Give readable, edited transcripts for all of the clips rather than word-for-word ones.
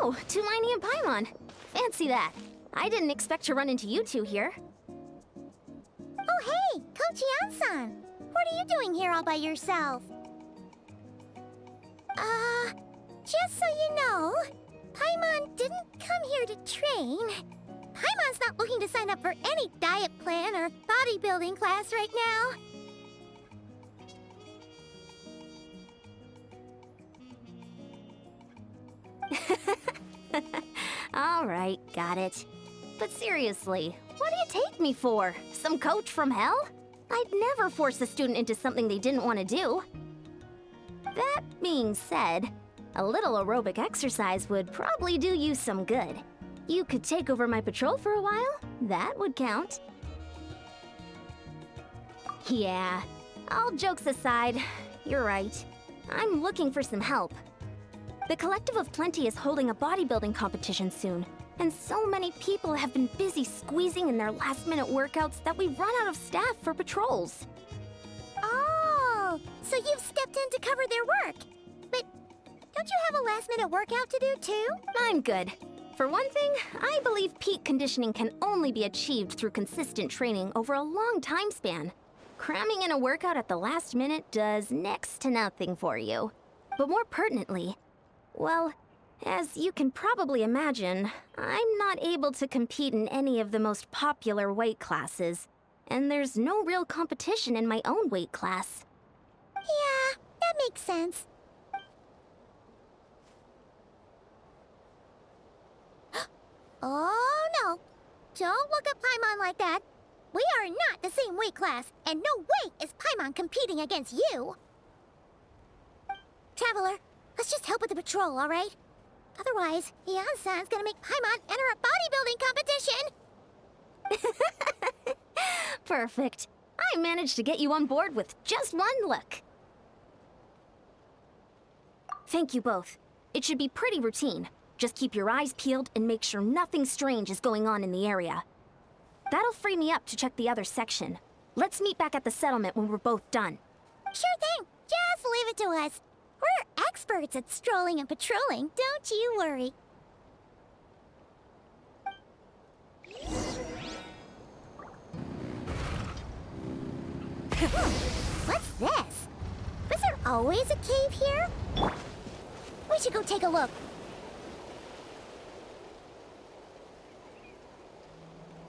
Oh, Tumini and Paimon. Fancy that. I didn't expect to run into you two here. Oh hey, Coach Yan-san! What are you doing here all by yourself? Just so you know, Paimon didn't come here to train. Paimon's not looking to sign up for any diet plan or bodybuilding class right now. All right, got it. But seriously, what do you take me for? Some coach from hell? I'd never force a student into something they didn't want to do. That being said, a little aerobic exercise would probably do you some good. You could take over my patrol for a while. That would count. Yeah, all jokes aside, you're right. I'm looking for some help. The Collective of Plenty is holding a bodybuilding competition soon, and so many people have been busy squeezing in their last-minute workouts that we've run out of staff for patrols. Oh, so you've stepped in to cover their work. But don't you have a last-minute workout to do too? I'm good. For one thing, I believe peak conditioning can only be achieved through consistent training over a long time span. Cramming in a workout at the last minute does next to nothing for you. But more pertinently, well, as you can probably imagine, I'm not able to compete in any of the most popular weight classes, and there's no real competition in my own weight class. Yeah, that makes sense. Oh no! Don't look at Paimon like that. We are not the same weight class, and no way is Paimon competing against you. Traveler, let's just help with the patrol, all right? Otherwise, Yan-san's gonna make Paimon enter a bodybuilding competition! Perfect. I managed to get you on board with just one look. Thank you both. It should be pretty routine. Just keep your eyes peeled and make sure nothing strange is going on in the area. That'll free me up to check the other section. Let's meet back at the settlement when we're both done. Sure thing. Just leave it to us. We're experts at strolling and patrolling, don't you worry. What's this? Was there always a cave here? We should go take a look.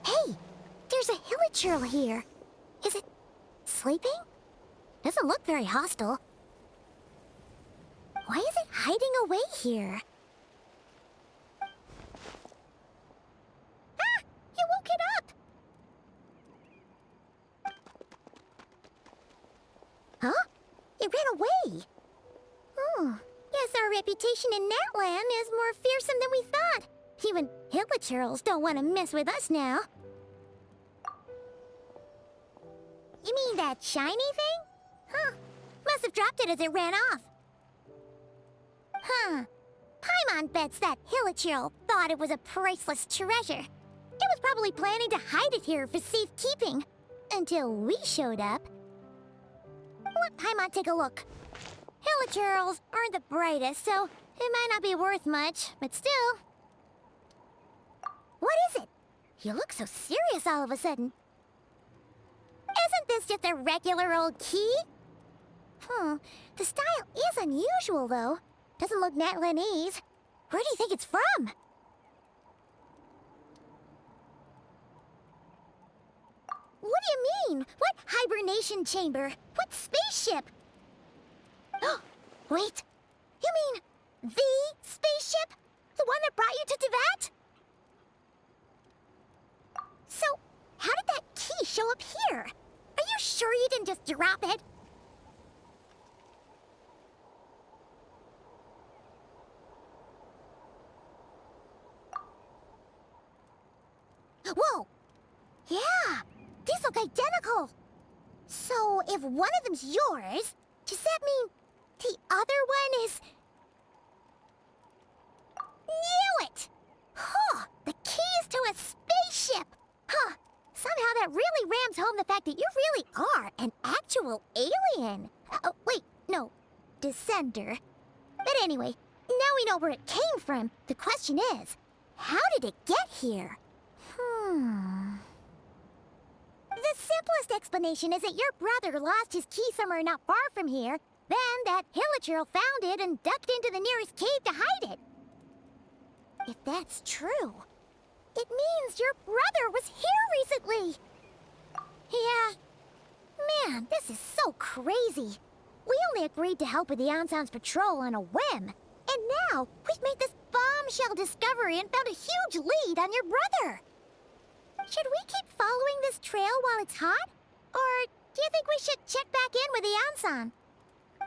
Hey, there's a hilichurl here. Is it sleeping? Doesn't look very hostile. Why is it hiding away here? Ah! You woke it up! Huh? It ran away! Oh, guess our reputation in Natlan is more fearsome than we thought. Even hilichurls don't want to mess with us now. You mean that shiny thing? Huh. Must have dropped it as it ran off. Huh. Paimon bets that hilichurl thought it was a priceless treasure. It was probably planning to hide it here for safekeeping. Until we showed up. Let Paimon take a look. Hilichurls aren't the brightest, so it might not be worth much, but still. What is it? You look so serious all of a sudden. Isn't this just a regular old key? The style is unusual, though. Doesn't look Natlanese. Where do you think it's from? What do you mean? What hibernation chamber? What spaceship? Wait. You mean the spaceship? The one that brought you to Tibet? So, how did that key show up here? Are you sure you didn't just drop it? Whoa! Yeah! These look identical! So, if one of them's yours, does that mean the other one is... Knew it! Huh! The keys to a spaceship! Huh! Somehow that really rams home the fact that you really are an actual alien! Oh, wait, no. Descender. But anyway, Now we know where it came from. The question is, how did it get here? The simplest explanation is that your brother lost his key somewhere not far from here, then that Hilichurl found it and ducked into the nearest cave to hide it. If that's true, it means your brother was here recently. Yeah. Man, this is so crazy. We only agreed to help with the Anson's patrol on a whim. And now, we've made this bombshell discovery and found a huge lead on your brother. Should we keep following this trail while it's hot? Or do you think we should check back in with the Anson?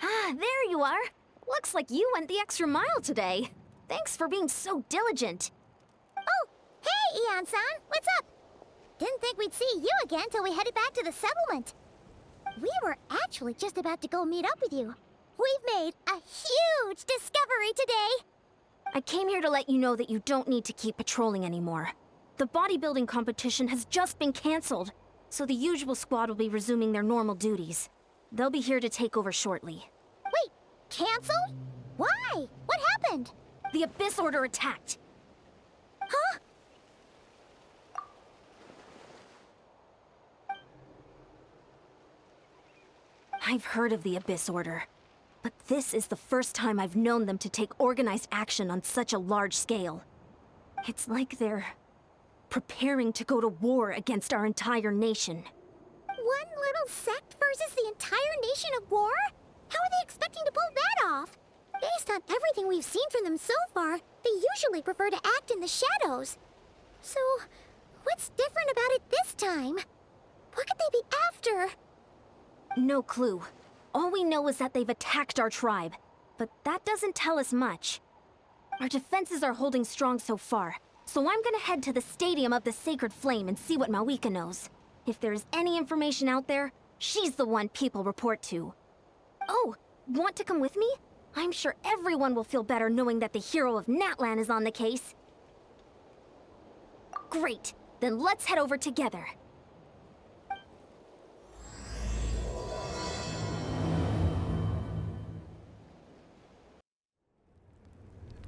Ah, there you are. Looks like you went the extra mile today. Thanks for being so diligent. Oh, hey, Eon-san, what's up? Didn't think we'd see you again till we headed back to the settlement. We were actually just about to go meet up with you. We've made a huge discovery today. I came here to let you know that you don't need to keep patrolling anymore. The bodybuilding competition has just been canceled, so the usual squad will be resuming their normal duties. They'll be here to take over shortly. Wait, canceled? Why? What happened? The Abyss Order attacked. Huh? I've heard of the Abyss Order, but this is the first time I've known them to take organized action on such a large scale. It's like they're preparing to go to war against our entire nation. One little sect versus the entire nation of war? How are they expecting to pull that off? Based on everything we've seen from them so far, they usually prefer to act in the shadows. So, what's different about it this time? What could they be after? No clue. All we know is that they've attacked our tribe, but that doesn't tell us much. Our defenses are holding strong so far, so I'm gonna head to the Stadium of the Sacred Flame and see what Mawika knows. If there's any information out there, she's the one people report to. Oh, want to come with me? I'm sure everyone will feel better knowing that the hero of Natlan is on the case. Great, then let's head over together.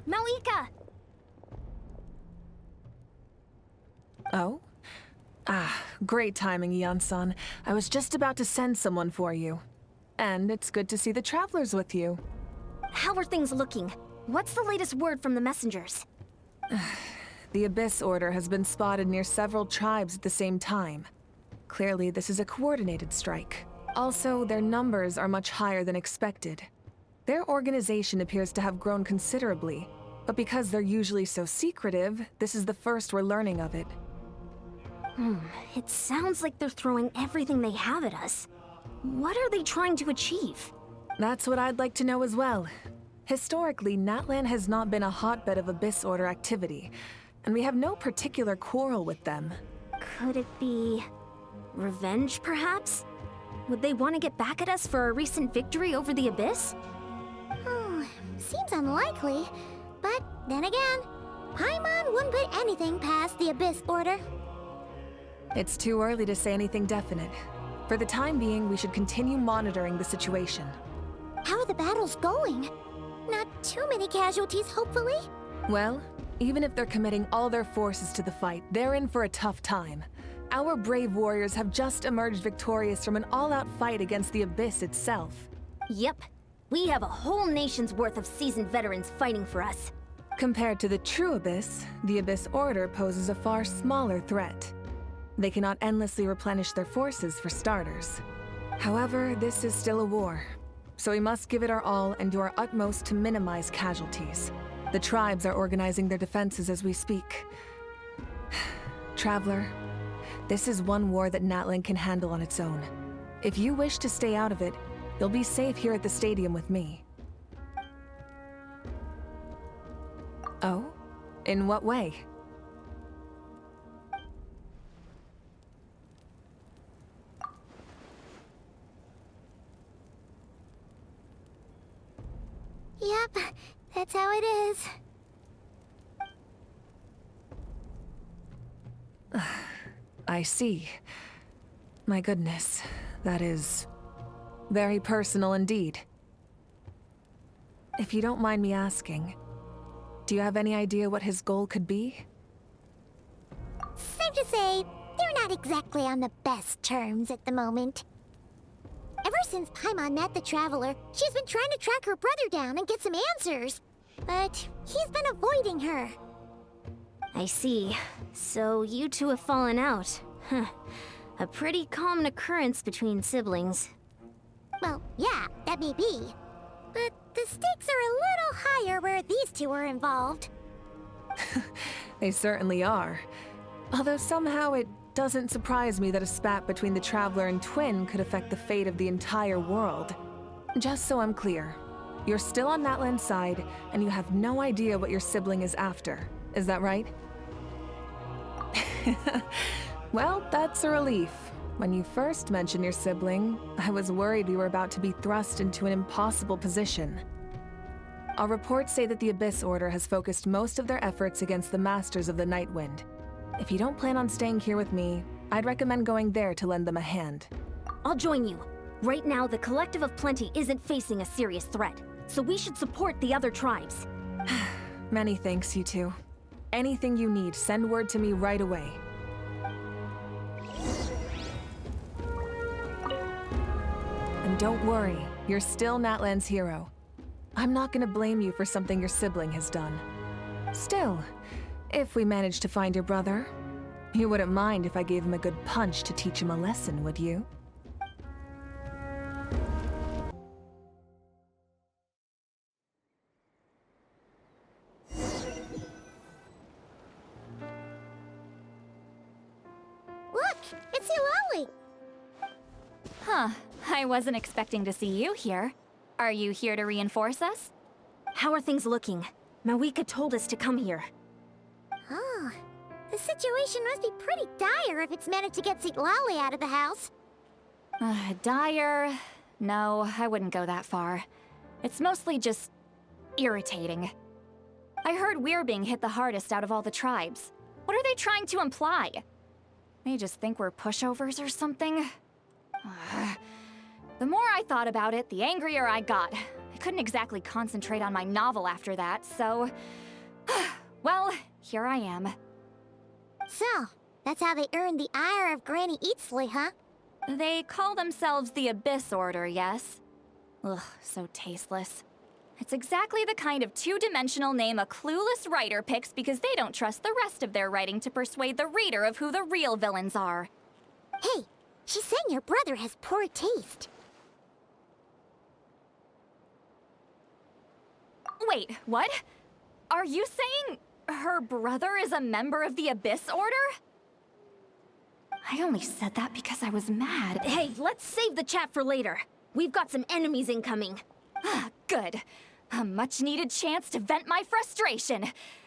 Mawika! Oh? Ah, great timing, Eon-san. I was just about to send someone for you. And it's good to see the travelers with you. How are things looking? What's the latest word from the messengers? The Abyss Order has been spotted near several tribes at the same time. Clearly, this is a coordinated strike. Also, their numbers are much higher than expected. Their organization appears to have grown considerably, but because they're usually so secretive, this is the first we're learning of it. It sounds like they're throwing everything they have at us. What are they trying to achieve? That's what I'd like to know as well. Historically, Natlan has not been a hotbed of Abyss Order activity, and we have no particular quarrel with them. Could it be revenge, perhaps? Would they want to get back at us for our recent victory over the Abyss? Seems unlikely. But then again, Paimon wouldn't put anything past the Abyss Order. It's too early to say anything definite. For the time being, we should continue monitoring the situation. How are the battles going? Not too many casualties, hopefully? Well, even if they're committing all their forces to the fight, they're in for a tough time. Our brave warriors have just emerged victorious from an all-out fight against the Abyss itself. Yep. We have a whole nation's worth of seasoned veterans fighting for us. Compared to the true Abyss, the Abyss Order poses a far smaller threat. They cannot endlessly replenish their forces, for starters. However, this is still a war, so we must give it our all and do our utmost to minimize casualties. The tribes are organizing their defenses as we speak. Traveler, this is one war that Natlan can handle on its own. If you wish to stay out of it, you'll be safe here at the stadium with me. Oh? In what way? Yep, that's how it is. I see. My goodness, that is very personal indeed. If you don't mind me asking, Do you have any idea what his goal could be? Safe to say, they're not exactly on the best terms at the moment. Ever since Paimon met the Traveler, she's been trying to track her brother down and get some answers. But he's been avoiding her. I see. So you two have fallen out. Huh. A pretty common occurrence between siblings. Well, yeah, that may be. But the stakes are a little higher where these two are involved. They certainly are. Although somehow it doesn't surprise me that a spat between the Traveler and Twin could affect the fate of the entire world. Just so I'm clear, you're still on Natlan's side, and you have no idea what your sibling is after. Is that right? Well, that's a relief. When you first mentioned your sibling, I was worried we were about to be thrust into an impossible position. Our reports say that the Abyss Order has focused most of their efforts against the Masters of the Nightwind. If you don't plan on staying here with me, I'd recommend going there to lend them a hand. I'll join you. Right now, the Collective of Plenty isn't facing a serious threat, so we should support the other tribes. Many thanks, you two. Anything you need, send word to me right away. And don't worry, you're still Natlan's hero. I'm not gonna blame you for something your sibling has done. Still, if we manage to find your brother, you wouldn't mind if I gave him a good punch to teach him a lesson, would you? Look, it's Eulalie! Huh. I wasn't expecting to see you here. Are you here to reinforce us? How are things looking? Mawika told us to come here. Oh, the situation must be pretty dire if it's managed to get Eulalie out of the house. Dire? No, I wouldn't go that far. It's mostly just irritating. I heard we're being hit the hardest out of all the tribes. What are they trying to imply? They just think we're pushovers or something? The more I thought about it, the angrier I got. I couldn't exactly concentrate on my novel after that, so... well, here I am. So, that's how they earned the ire of Granny Eatsley, huh? They call themselves the Abyss Order, yes? Ugh, so tasteless. It's exactly the kind of two-dimensional name a clueless writer picks because they don't trust the rest of their writing to persuade the reader of who the real villains are. Hey, she's saying your brother has poor taste. Wait, what? Are you saying her brother is a member of the Abyss Order? I only said that because I was mad. Hey, let's save the chat for later. We've got some enemies incoming. Good. A much-needed chance to vent my frustration.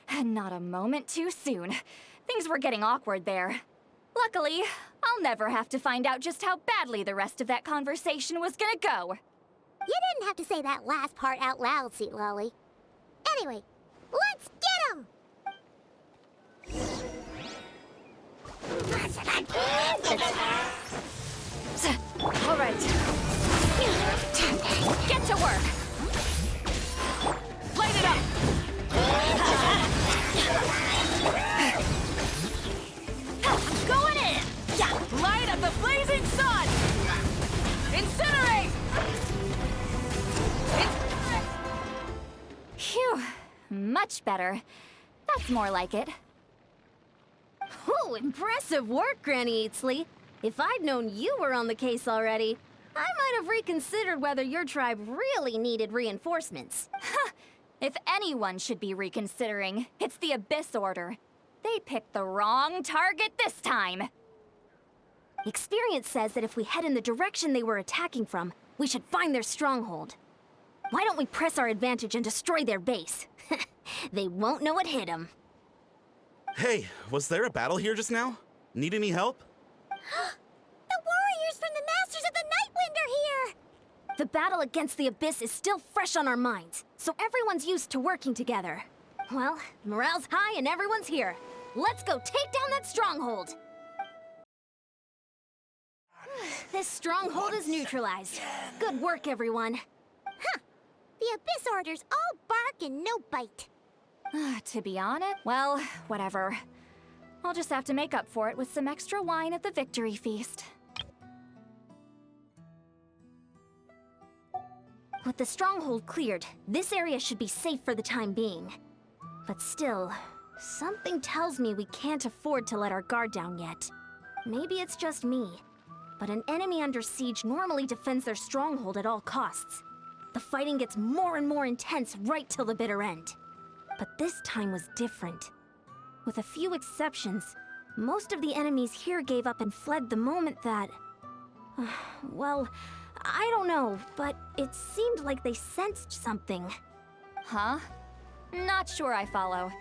And not a moment too soon. Things were getting awkward there. Luckily, I'll never have to find out just how badly the rest of that conversation was gonna go. You didn't have to say that last part out loud, Eulalie. Anyway, let's get him! All right. Get to work. Light it up. Going in. Light up the blazing sun. Incinerate. Phew. Much better. That's more like it. Oh, impressive work, Granny Eatsley. If I'd known you were on the case already, I might have reconsidered whether your tribe really needed reinforcements. If anyone should be reconsidering, it's the Abyss Order. They picked the wrong target this time. Experience says that if we head in the direction they were attacking from, we should find their stronghold. Why don't we press our advantage and destroy their base? They won't know what hit them. Hey, was there a battle here just now? Need any help? The warriors from the Masters of the Nightwind are here! The battle against the Abyss is still fresh on our minds, so everyone's used to working together. Well, morale's high and everyone's here. Let's go take down that stronghold! This stronghold is neutralized. Good work, everyone. Huh. The Abyss Order's all bark and no bite. To be honest, well, whatever. I'll just have to make up for it with some extra wine at the victory feast. With the stronghold cleared, this area should be safe for the time being. But still, something tells me we can't afford to let our guard down yet. Maybe it's just me, but an enemy under siege normally defends their stronghold at all costs. The fighting gets more and more intense right till the bitter end. But this time was different. With a few exceptions, most of the enemies here gave up and fled the moment that... well, I don't know, but it seemed like they sensed something. Huh? Not sure I follow.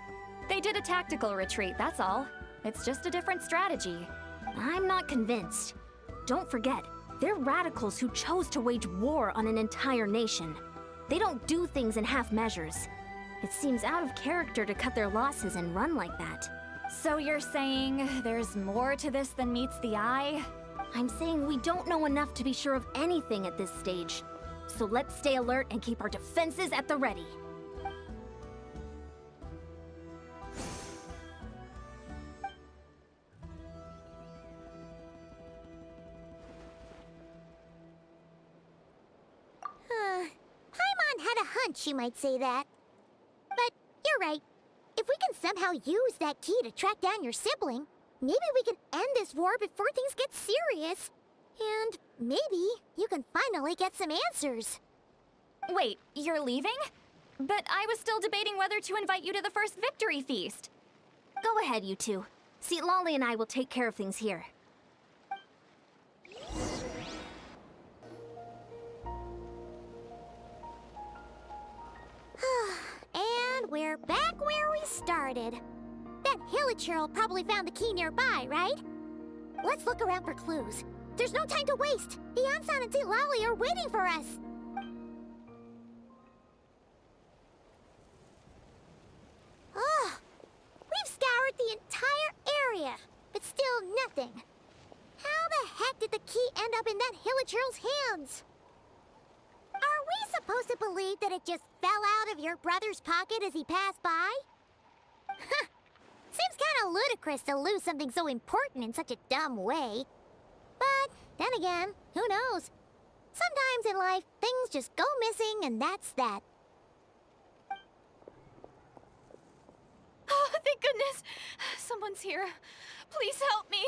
They did a tactical retreat, that's all. It's just a different strategy. I'm not convinced. Don't forget, they're radicals who chose to wage war on an entire nation. They don't do things in half measures. It seems out of character to cut their losses and run like that. So you're saying there's more to this than meets the eye? I'm saying we don't know enough to be sure of anything at this stage. So let's stay alert and keep our defenses at the ready. Paimon had a hunch you might say that. But you're right. If we can somehow use that key to track down your sibling, maybe we can end this war before things get serious. And maybe you can finally get some answers. Wait, you're leaving? But I was still debating whether to invite you to the first victory feast. Go ahead, you two. See, Lolly and I will take care of things here. And we're back where we started. That Hilichurl probably found the key nearby, right? Let's look around for clues. There's no time to waste. Ian-san and St. Lolly are waiting for us. Ugh. We've scoured the entire area, but still nothing. How the heck did the key end up in that Hilichurl's hands? Are we supposed to believe that it just fell out of your brother's pocket as he passed by? Huh. Seems kind of ludicrous to lose something so important in such a dumb way. But then again, who knows? Sometimes in life, things just go missing and that's that. Oh, thank goodness! Someone's here. Please help me.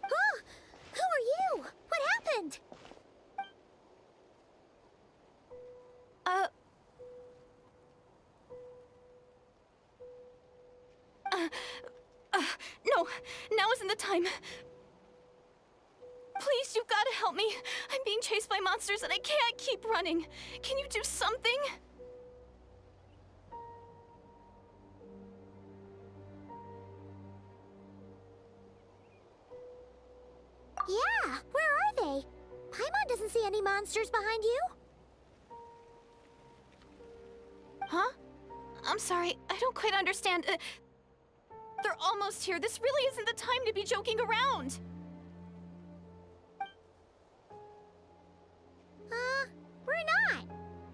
Oh, who are you? What happened? No, now isn't the time. Please, you've got to help me. I'm being chased by monsters and I can't keep running. Can you do something? Yeah, where are they? Paimon doesn't see any monsters behind you. Huh? I'm sorry, I don't quite understand. They're almost here. This really isn't the time to be joking around. We're not.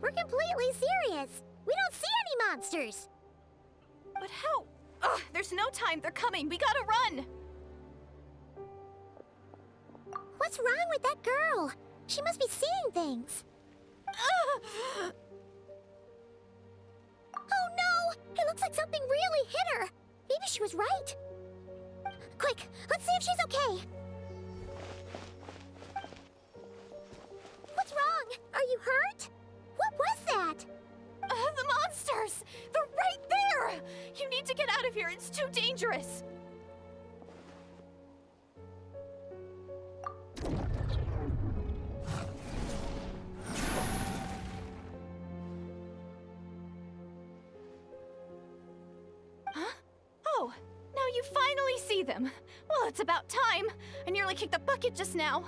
We're completely serious. We don't see any monsters. But how? Ugh, there's no time. They're coming. We gotta run. What's wrong with that girl? She must be seeing things. Oh no! It looks like something really hit her. Maybe she was right. Quick, let's see if she's okay. What's wrong? Are you hurt? What was that? The monsters! They're right there! You need to get out of here. It's too dangerous. Huh? Oh, now you finally see them. Well, it's about time. I nearly kicked the bucket just now.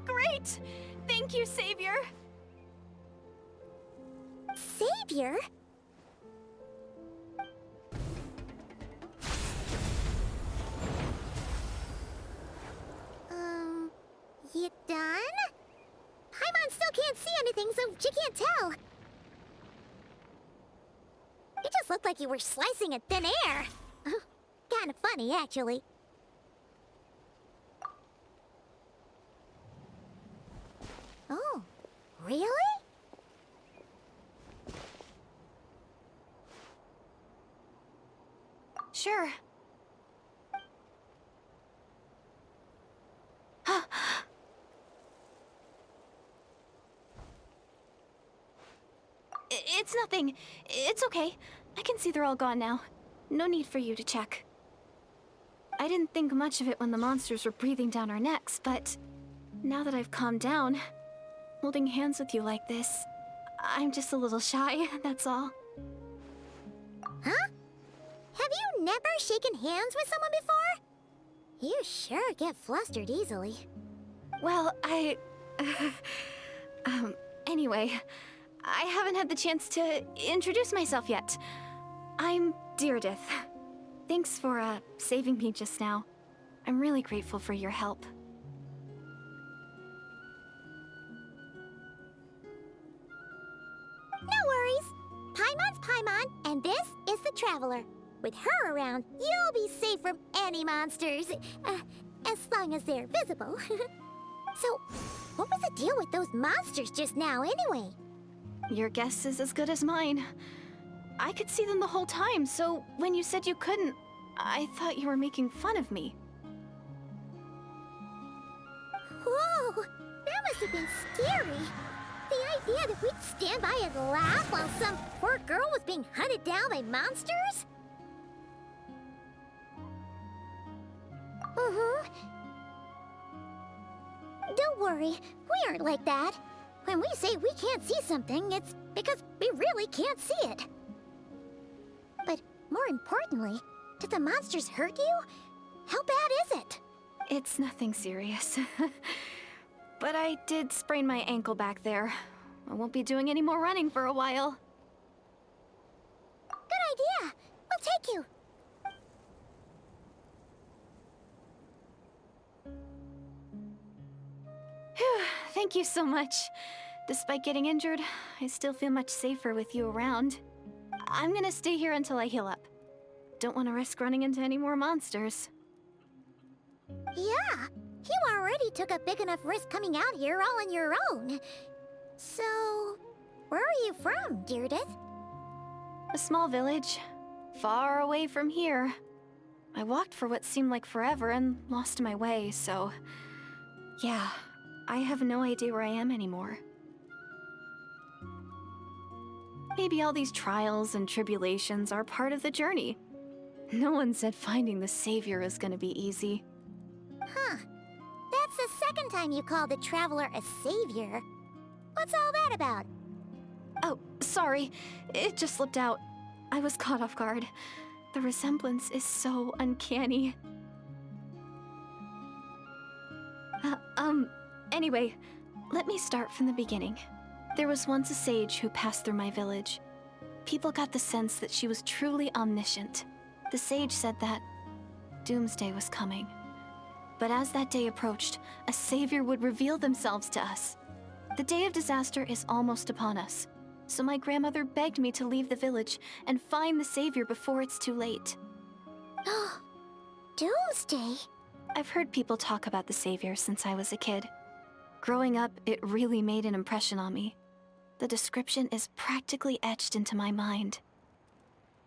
Great! Thank you, Savior. Savior? You done? Paimon still can't see anything, so she can't tell. You just looked like you were slicing a thin air. Kinda funny, actually. Oh, really? Sure. It's nothing. It's okay. I can see they're all gone now. No need for you to check. I didn't think much of it when the monsters were breathing down our necks, but now that I've calmed down, holding hands with you like this, I'm just a little shy, that's all. Huh? Have you never shaken hands with someone before? You sure get flustered easily. Well, anyway, I haven't had the chance to introduce myself yet. I'm Deirdith. Thanks for, saving me just now. I'm really grateful for your help. No worries. Paimon's Paimon, and this is the Traveler. With her around, you'll be safe from any monsters. As long as they're visible. So, what was the deal with those monsters just now, anyway? Your guess is as good as mine. I could see them the whole time, so when you said you couldn't, I thought you were making fun of me. Whoa! That must have been scary. The idea that we'd stand by and laugh while some poor girl was being hunted down by monsters? Don't worry, we aren't like that. When we say we can't see something, it's because we really can't see it. But more importantly, did the monsters hurt you? How bad is it? It's nothing serious. But I did sprain my ankle back there. I won't be doing any more running for a while. Good idea. We'll take you. Phew, thank you so much. Despite getting injured, I still feel much safer with you around. I'm gonna stay here until I heal up. Don't want to risk running into any more monsters. Yeah, you already took a big enough risk coming out here all on your own. So, where are you from, Deirdith? A small village, far away from here. I walked for what seemed like forever and lost my way, so... yeah, I have no idea where I am anymore. Maybe all these trials and tribulations are part of the journey. No one said finding the Savior is gonna be easy. Huh. That's the second time you called the Traveler a savior. What's all that about? Oh, sorry. It just slipped out. I was caught off guard. The resemblance is so uncanny. Anyway, let me start from the beginning. There was once a sage who passed through my village. People got the sense that she was truly omniscient. The sage said that doomsday was coming. But as that day approached, a savior would reveal themselves to us. The day of disaster is almost upon us, so my grandmother begged me to leave the village and find the savior before it's too late. Doomsday? I've heard people talk about the savior since I was a kid. Growing up, it really made an impression on me. The description is practically etched into my mind.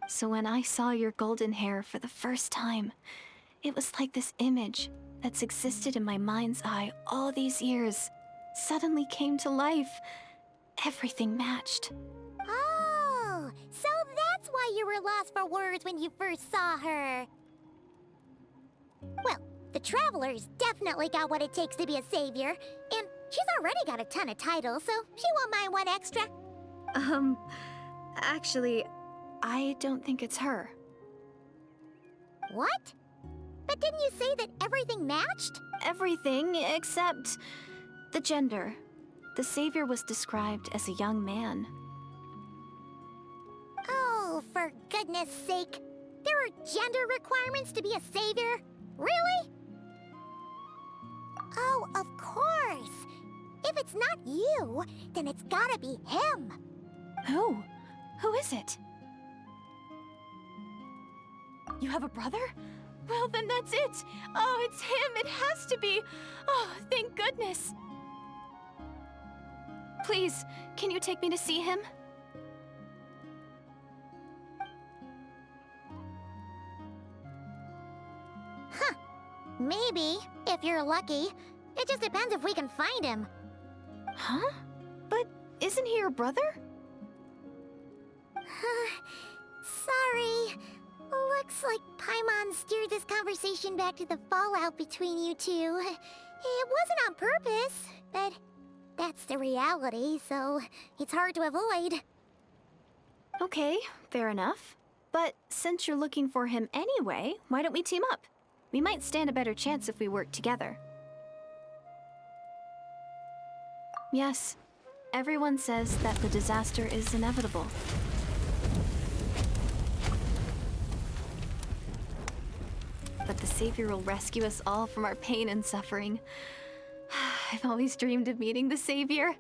So when I saw your golden hair for the first time, it was like this image that's existed in my mind's eye all these years suddenly came to life. Everything matched. Oh, so that's why you were lost for words when you first saw her. Well, the Traveler's definitely got what it takes to be a savior, and she's already got a ton of titles, so she won't mind one extra. Actually, I don't think it's her. What? But didn't you say that everything matched? Everything except the gender. The savior was described as a young man. Oh, for goodness sake. There are gender requirements to be a savior? Really? Oh, of course. If it's not you, then it's gotta be him. Who? Who is it? You have a brother? Well, then that's it. Oh, it's him. It has to be. Oh, thank goodness. Please, can you take me to see him? Huh. Maybe, if you're lucky. It just depends if we can find him. Huh? But isn't he your brother? Sorry. Looks like Paimon steered this conversation back to the fallout between you two. It wasn't on purpose, but that's the reality, so it's hard to avoid. Okay, fair enough. But since you're looking for him anyway, why don't we team up? We might stand a better chance if we work together. Yes, everyone says that the disaster is inevitable. But the Savior will rescue us all from our pain and suffering. I've always dreamed of meeting the Savior.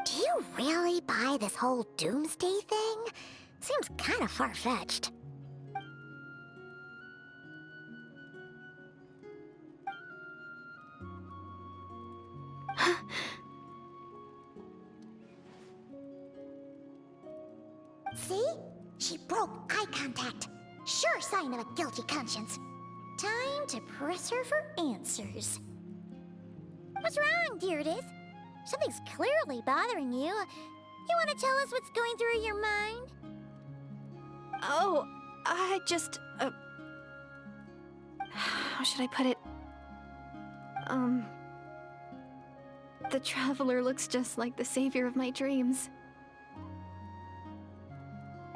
Do you really buy this whole doomsday thing? Seems kind of far-fetched. See? She broke eye contact. Sure sign of a guilty conscience. Time to press her for answers. What's wrong, Deirdis? Something's clearly bothering you. You want to tell us what's going through your mind? Oh, I just, how should I put it? The Traveler looks just like the Savior of my dreams.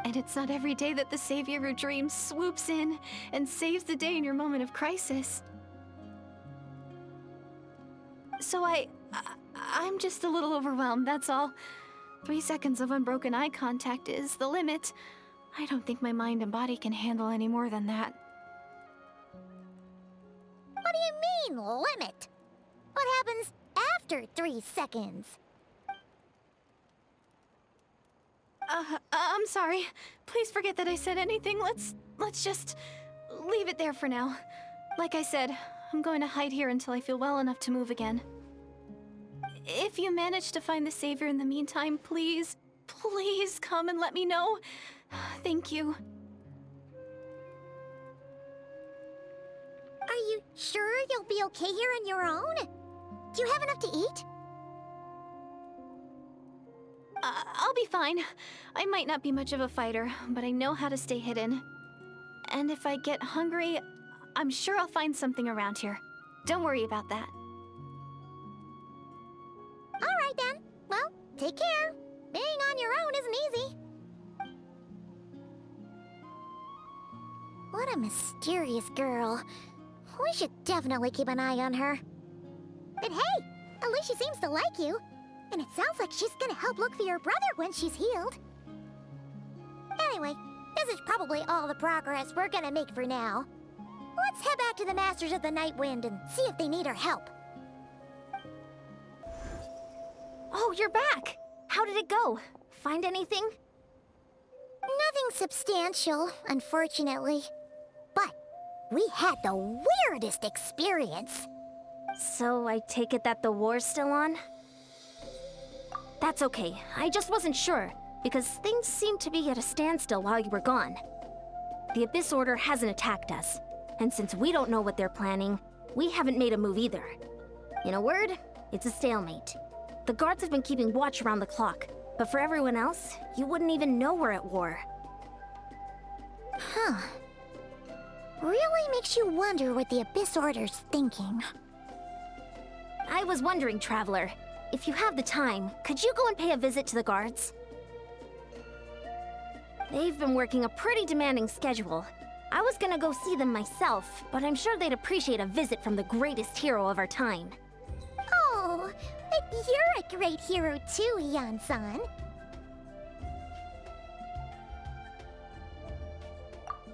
And it's not every day that the Savior of your dreams swoops in and saves the day in your moment of crisis. So I'm just a little overwhelmed, that's all. 3 seconds of unbroken eye contact is the limit. I don't think my mind and body can handle any more than that. What do you mean, limit? What happens after 3 seconds? I'm sorry. Please forget that I said anything. Let's just leave it there for now. Like I said, I'm going to hide here until I feel well enough to move again. If you manage to find the Savior in the meantime, please come and let me know. Thank you. Are you sure you'll be okay here on your own? Do you have enough to eat? I'll be fine. I might not be much of a fighter, but I know how to stay hidden. And if I get hungry, I'm sure I'll find something around here. Don't worry about that. All right then. Well, take care. Being on your own isn't easy. What a mysterious girl. We should definitely keep an eye on her. But hey, at least she seems to like you. And it sounds like she's gonna help look for your brother when she's healed. Anyway, this is probably all the progress we're gonna make for now. Let's head back to the Masters of the Night Wind and see if they need our help. Oh, you're back! How did it go? Find anything? Nothing substantial, unfortunately. But we had the weirdest experience. So I take it that the war's still on? That's okay. I just wasn't sure, because things seemed to be at a standstill while you were gone. The Abyss Order hasn't attacked us, and since we don't know what they're planning, we haven't made a move either. In a word, it's a stalemate. The guards have been keeping watch around the clock, but for everyone else, you wouldn't even know we're at war. Huh. Really makes you wonder what the Abyss Order's thinking. I was wondering, Traveler, if you have the time, could you go and pay a visit to the guards? They've been working a pretty demanding schedule. I was gonna go see them myself, but I'm sure they'd appreciate a visit from the greatest hero of our time. Oh, but you're a great hero too, Yan-san.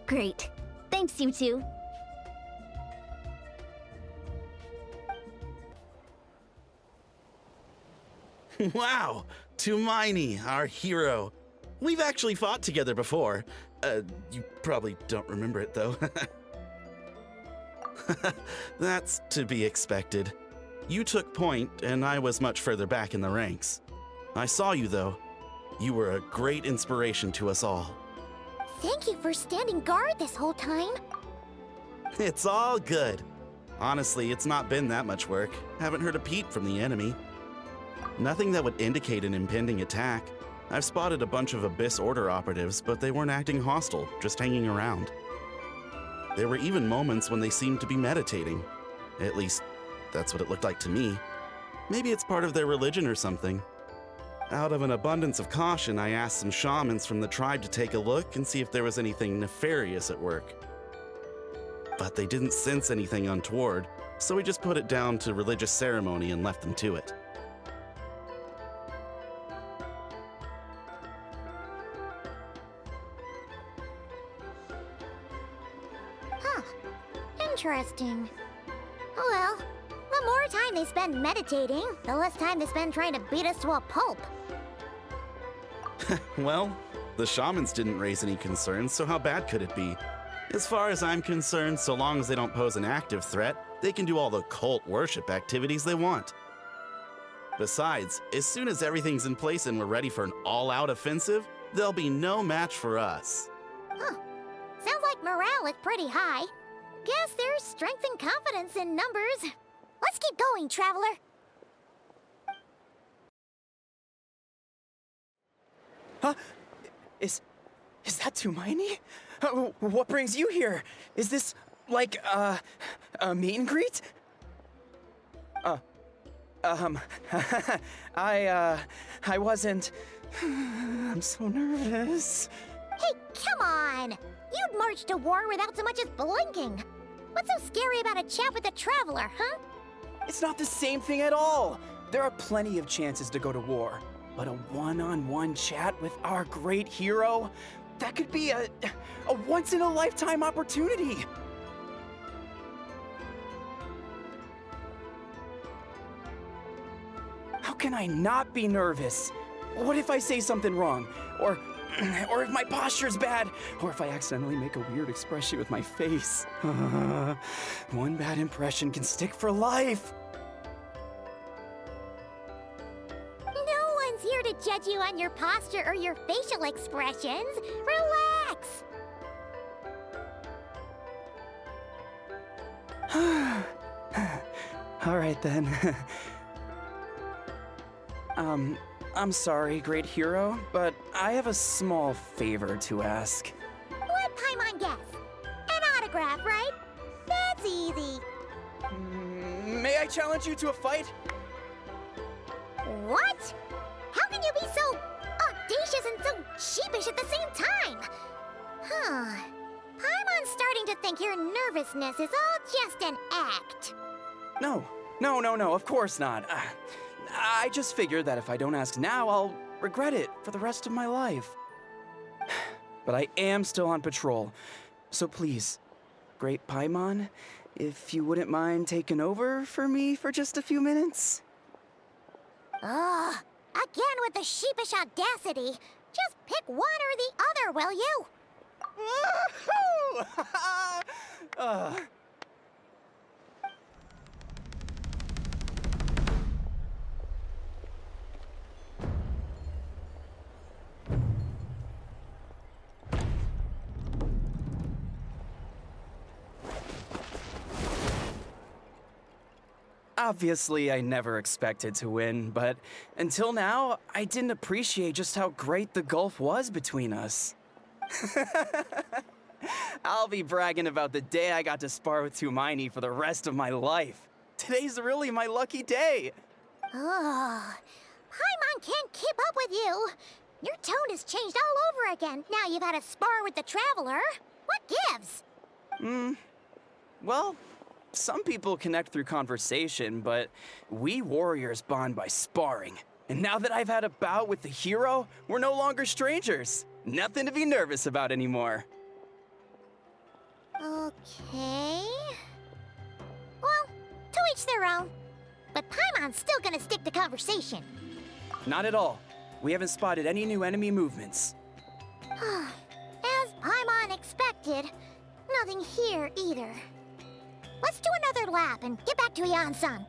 Great. Thanks, you two. Wow, Tumaini, our hero. We've actually fought together before. You probably don't remember it, though. That's to be expected. You took point, and I was much further back in the ranks. I saw you, though. You were a great inspiration to us all. Thank you for standing guard this whole time. It's all good. Honestly, it's not been that much work. Haven't heard a peep from the enemy. Nothing that would indicate an impending attack. I've spotted a bunch of Abyss Order operatives, but they weren't acting hostile, just hanging around. There were even moments when they seemed to be meditating. At least, that's what it looked like to me. Maybe it's part of their religion or something. Out of an abundance of caution, I asked some shamans from the tribe to take a look and see if there was anything nefarious at work. But they didn't sense anything untoward, so we just put it down to religious ceremony and left them to it. Huh. Interesting. Oh well. The more time they spend meditating, the less time they spend trying to beat us to a pulp. Well, the shamans didn't raise any concerns, so how bad could it be? As far as I'm concerned, so long as they don't pose an active threat, they can do all the cult worship activities they want. Besides, as soon as everything's in place and we're ready for an all-out offensive, there'll be no match for us. Huh. Sounds like morale is pretty high. Guess there's strength and confidence in numbers. Let's keep going, Traveler. Huh? Is that Tumaini? What brings you here? Is this, like, a meet and greet? I wasn't... I'm so nervous. Hey, come on! You'd march to war without so much as blinking. What's so scary about a chat with a Traveler, huh? It's not the same thing at all. There are plenty of chances to go to war. But a one-on-one chat with our great hero? That could be a once-in-a-lifetime opportunity. How can I not be nervous? What if I say something wrong? Or if my posture's bad? Or if I accidentally make a weird expression with my face? One bad impression can stick for life. No one's here to judge you on your posture or your facial expressions. Relax! All right then. I'm sorry, great hero, but I have a small favor to ask. Let Paimon guess. An autograph, right? That's easy. May I challenge you to a fight? What? How can you be so audacious and so sheepish at the same time? Huh. Paimon's starting to think your nervousness is all just an act. No, of course not. I just figured that if I don't ask now, I'll regret it for the rest of my life. But I am still on patrol, so please, great Paimon, if you wouldn't mind taking over for me for just a few minutes? Ugh, again with the sheepish audacity. Just pick one or the other, will you? Woohoo! Obviously, I never expected to win, but until now, I didn't appreciate just how great the gulf was between us. I'll be bragging about the day I got to spar with Tumaini for the rest of my life. Today's really my lucky day. Ugh, Paimon can't keep up with you. Your tone has changed all over again. Now you've had a spar with the Traveler. What gives? Well, some people connect through conversation, but we warriors bond by sparring. And now that I've had a bout with the hero, we're no longer strangers. Nothing to be nervous about anymore. Okay. Well, to each their own. But Paimon's still gonna stick to conversation. Not at all. We haven't spotted any new enemy movements. As Paimon expected, nothing here either. Let's do another lap and get back to Yan-san.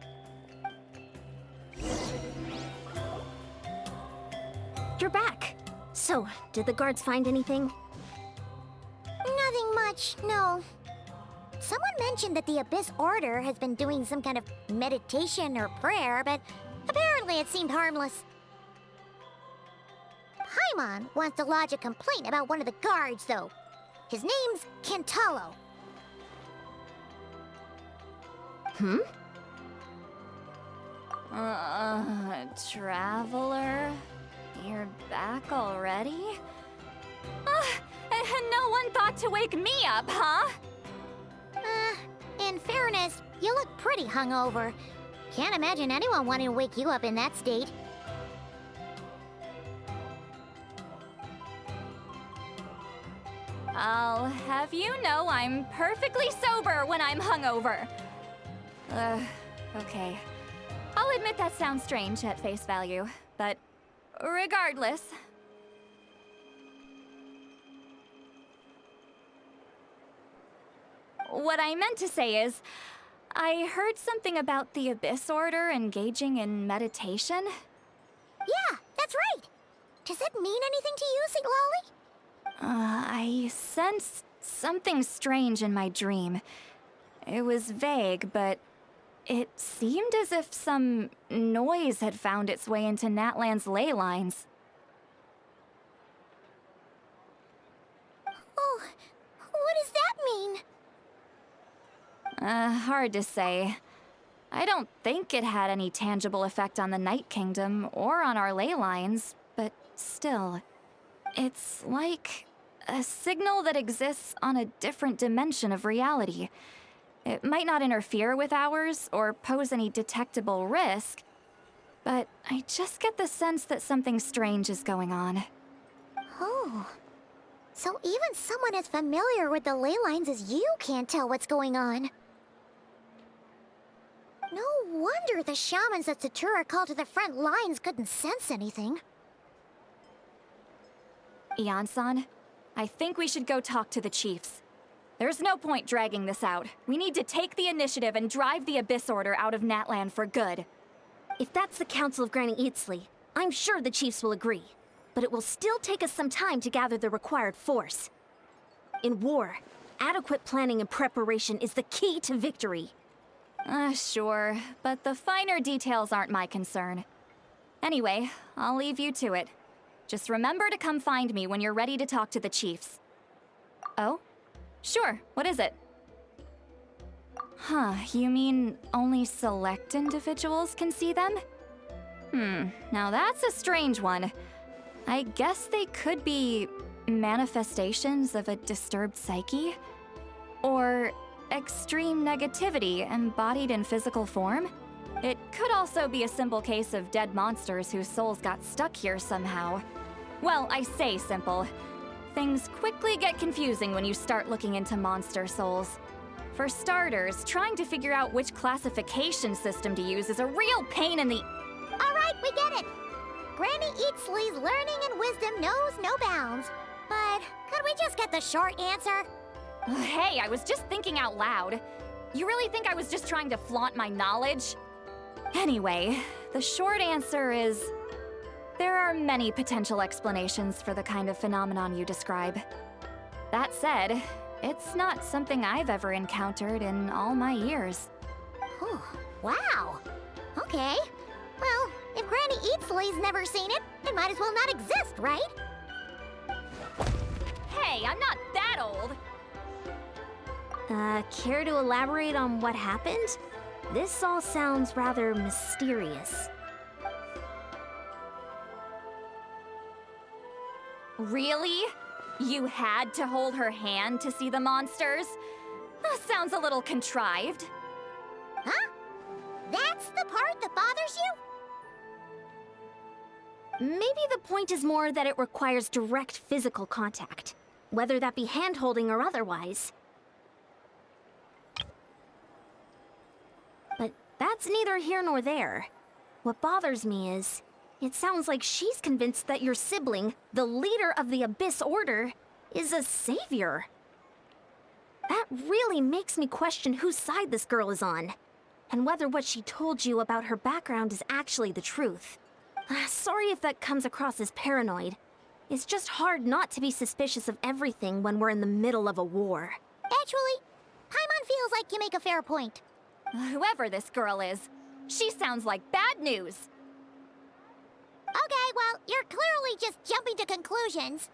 You're back. So, did the guards find anything? Nothing much, no. Someone mentioned that the Abyss Order has been doing some kind of meditation or prayer, but apparently it seemed harmless. Paimon wants to lodge a complaint about one of the guards, though. His name's Kentaro. Traveler? You're back already? And no one thought to wake me up, huh? In fairness, you look pretty hungover. Can't imagine anyone wanting to wake you up in that state. I'll have you know I'm perfectly sober when I'm hungover. Okay. I'll admit that sounds strange at face value, but regardless. What I meant to say is, I heard something about the Abyss Order engaging in meditation. Yeah, that's right. Does it mean anything to you, Siglali? I sensed something strange in my dream. It was vague, but it seemed as if some noise had found its way into Natlan's ley lines. Oh, what does that mean? Hard to say. I don't think it had any tangible effect on the Night Kingdom or on our ley lines, but still. It's like a signal that exists on a different dimension of reality. It might not interfere with ours or pose any detectable risk, but I just get the sense that something strange is going on. Oh. So even someone as familiar with the ley lines as you can't tell what's going on. No wonder the shamans that Satura called to the front lines couldn't sense anything. Yan-san, I think we should go talk to the chiefs. There's no point dragging this out. We need to take the initiative and drive the Abyss Order out of Natlan for good. If that's the Council of Granny Eatsley, I'm sure the chiefs will agree. But it will still take us some time to gather the required force. In war, adequate planning and preparation is the key to victory. Sure, but the finer details aren't my concern. Anyway, I'll leave you to it. Just remember to come find me when you're ready to talk to the chiefs. Oh? Sure, what is it? Huh, you mean only select individuals can see them? Now that's a strange one. I guess they could be manifestations of a disturbed psyche? Or extreme negativity embodied in physical form? It could also be a simple case of dead monsters whose souls got stuck here somehow. Well, I say simple. Things quickly get confusing when you start looking into monster souls. For starters, trying to figure out which classification system to use is a real pain in the... All right, we get it. Granny Eatsley's learning and wisdom knows no bounds. But could we just get the short answer? Hey, I was just thinking out loud. You really think I was just trying to flaunt my knowledge? Anyway, the short answer is... there are many potential explanations for the kind of phenomenon you describe. That said, it's not something I've ever encountered in all my years. Oh, wow. Okay. Well, if Granny Eatsley's never seen it, it might as well not exist, right? Hey, I'm not that old! Care to elaborate on what happened? This all sounds rather mysterious. Really? You had to hold her hand to see the monsters? Sounds a little contrived. Huh? That's the part that bothers you? Maybe the point is more that it requires direct physical contact, whether that be hand-holding or otherwise. But that's neither here nor there. What bothers me is, It sounds like she's convinced that your sibling, the leader of the Abyss Order, is a savior. That really makes me question whose side this girl is on, and whether what she told you about her background is actually the truth. Sorry if that comes across as paranoid. It's just hard not to be suspicious of everything when we're in the middle of a war. Actually, Paimon feels like you make a fair point. Whoever this girl is, she sounds like bad news. Okay, well, you're clearly just jumping to conclusions.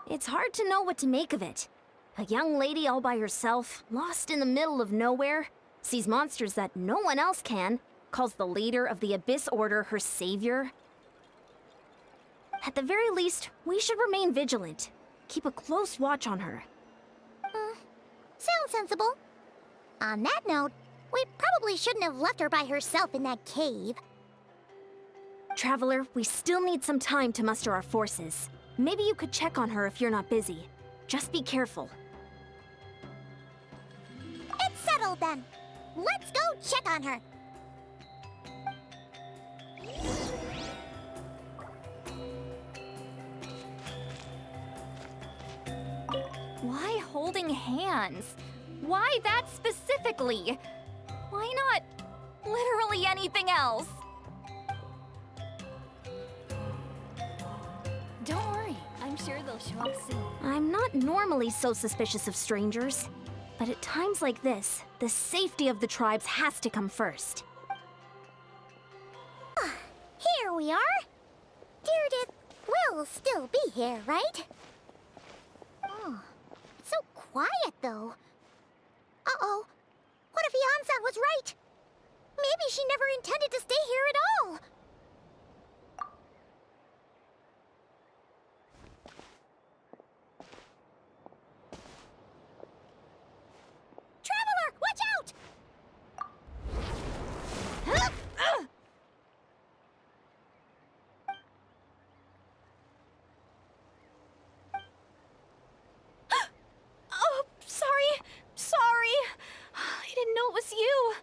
It's hard to know what to make of it. A young lady all by herself, lost in the middle of nowhere, sees monsters that no one else can, calls the leader of the Abyss Order her savior. At the very least, we should remain vigilant. Keep a close watch on her. Sounds sensible. On that note, we probably shouldn't have left her by herself in that cave. Traveler, we still need some time to muster our forces. Maybe you could check on her if you're not busy. Just be careful. It's settled then. Let's go check on her. Why holding hands? Why that specifically? Why not literally anything else? Don't worry, I'm sure they'll show up soon. I'm not normally so suspicious of strangers, but at times like this, the safety of the tribes has to come first. Here we are. Deirdre will still be here, right? Oh, it's so quiet though. Uh-oh. What if Yan-san was right? Maybe she never intended to stay here at all. Traveler, watch out! Oh, sorry. I didn't know it was you.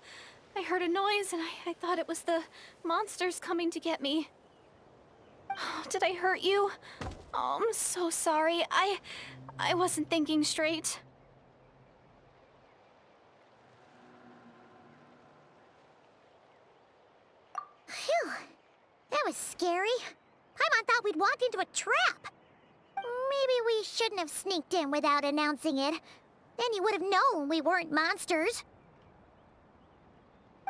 I heard a noise and I thought it was the monsters coming to get me. Did I hurt you? Oh, I'm so sorry. I wasn't thinking straight. Phew. That was scary. Paimon thought we'd walked into a trap. Maybe we shouldn't have sneaked in without announcing it. Then you would have known we weren't monsters.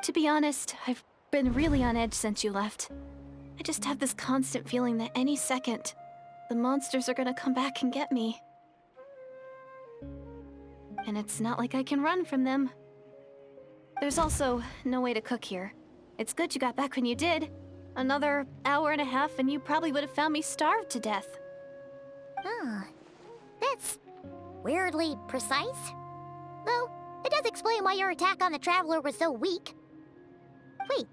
To be honest, I've been really on edge since you left. I just have this constant feeling that any second, the monsters are gonna come back and get me. And it's not like I can run from them. There's also no way to cook here. It's good you got back when you did. Another hour and a half and you probably would have found me starved to death. Oh, that's weirdly precise. Though, it does explain why your attack on the Traveler was so weak. Wait,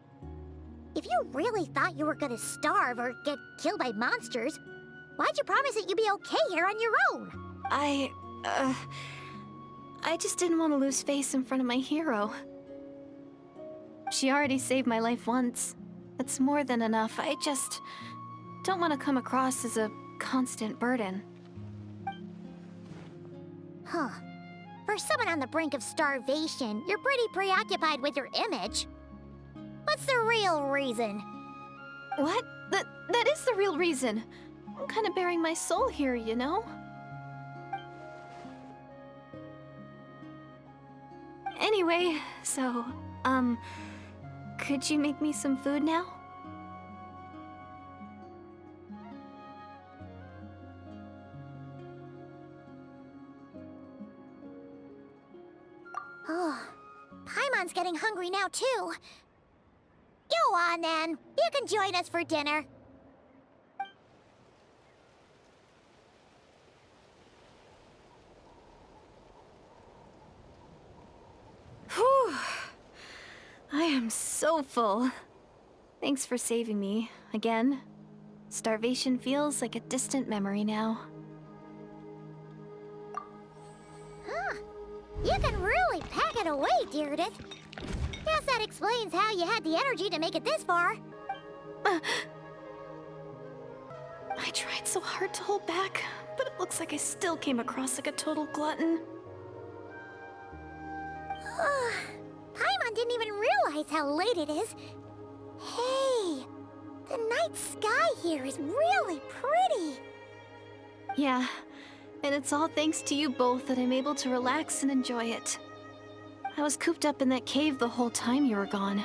if you really thought you were gonna starve or get killed by monsters, why'd you promise that you'd be okay here on your own? I just didn't want to lose face in front of my hero. She already saved my life once. That's more than enough. I just don't want to come across as a constant burden. Huh. For someone on the brink of starvation, you're pretty preoccupied with your image. What's the real reason? What? That is the real reason. I'm kind of bearing my soul here, you know? Anyway, so, could you make me some food now? Oh, Paimon's getting hungry now, too. Go on, then. You can join us for dinner. Whew. I am so full. Thanks for saving me, again. Starvation feels like a distant memory now. Huh. You can really pack it away, Deirdre. Guess that explains how you had the energy to make it this far. I tried so hard to hold back, but it looks like I still came across like a total glutton. Paimon didn't even realize how late it is. Hey, the night sky here is really pretty. Yeah, and it's all thanks to you both that I'm able to relax and enjoy it. I was cooped up in that cave the whole time you were gone.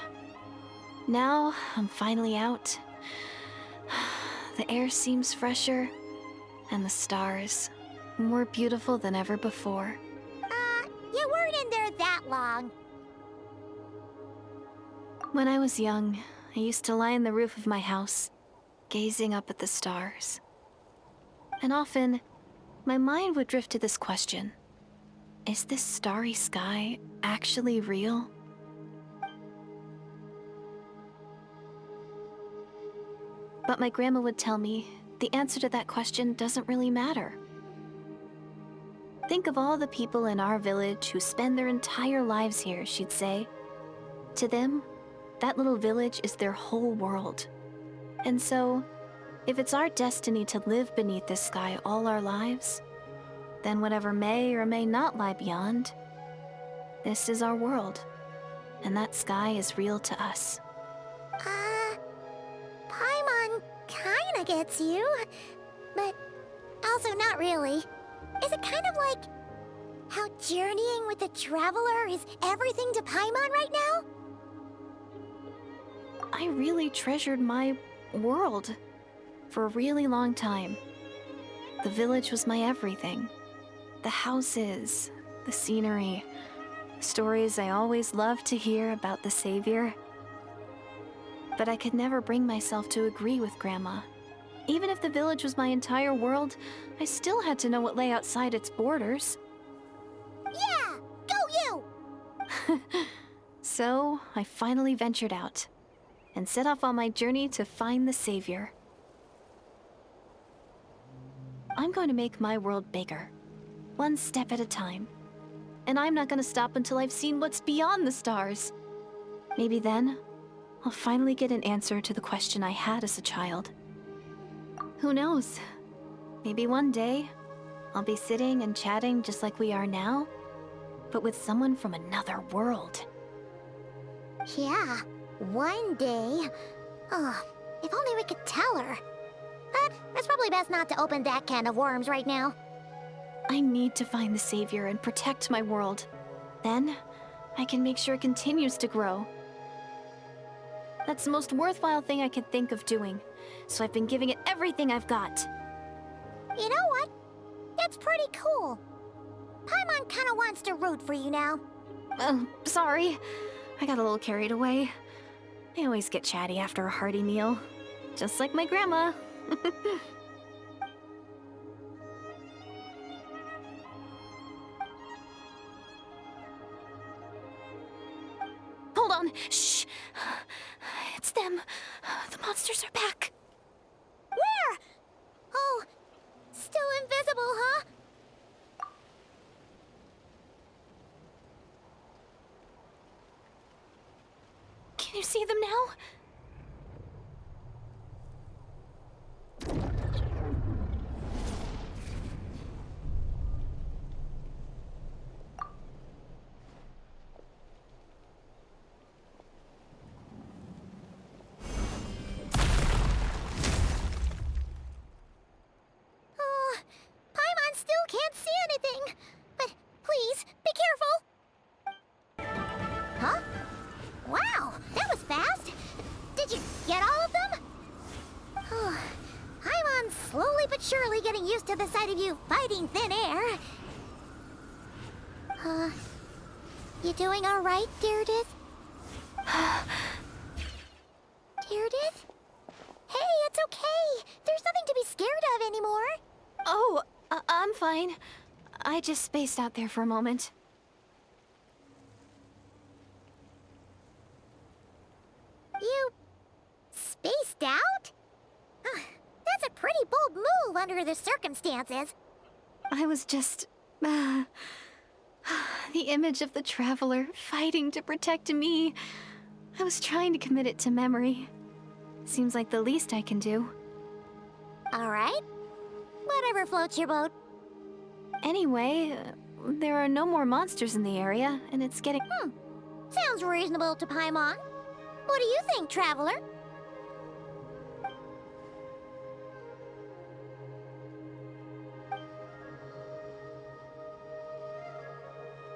Now, I'm finally out. The air seems fresher, and the stars more beautiful than ever before. You weren't in there that long. When I was young, I used to lie on the roof of my house, gazing up at the stars. And often, my mind would drift to this question. Is this starry sky actually real? But my grandma would tell me the answer to that question doesn't really matter. Think of all the people in our village who spend their entire lives here, she'd say. To them, that little village is their whole world. And so, if it's our destiny to live beneath this sky all our lives, then whatever may or may not lie beyond, this is our world, and that sky is real to us. Paimon kinda gets you, but also not really. Is it kind of like how journeying with the Traveler is everything to Paimon right now? I really treasured my world for a really long time. The village was my everything. The houses, the scenery, stories I always loved to hear about the Savior. But I could never bring myself to agree with Grandma. Even if the village was my entire world, I still had to know what lay outside its borders. Yeah! Go you! So, I finally ventured out and set off on my journey to find the Savior. I'm going to make my world bigger, one step at a time. And I'm not going to stop until I've seen what's beyond the stars. Maybe then, I'll finally get an answer to the question I had as a child. Who knows? Maybe one day, I'll be sitting and chatting just like we are now, but with someone from another world. Yeah, one day. Oh, if only we could tell her. But it's probably best not to open that can of worms right now. I need to find the Savior and protect my world. Then, I can make sure it continues to grow. That's the most worthwhile thing I could think of doing, so I've been giving it everything I've got. You know what? It's pretty cool. Paimon kinda wants to root for you now. Sorry. I got a little carried away. I always get chatty after a hearty meal. Just like my grandma. Hold on. Shh. It's them. The monsters are back. Where? Oh, still invisible, huh? Can you see them now? Paimon still can't see anything. But please, be careful. Huh? Wow, that was fast. Did you get all of them? Paimon's slowly but surely getting used to the sight of you fighting thin air. You doing all right, Deirdith? Deirdith? Hey, it's okay. There's nothing to be scared of anymore. Oh, I'm fine. I just spaced out there for a moment. You spaced out? That's a pretty bold move under the circumstances. I was just... the image of the Traveler fighting to protect me I was trying to commit it to memory. Seems like the least I can do. Alright. Whatever floats your boat. Anyway, there are no more monsters in the area, and it's getting... Sounds reasonable to Paimon. What do you think, traveler?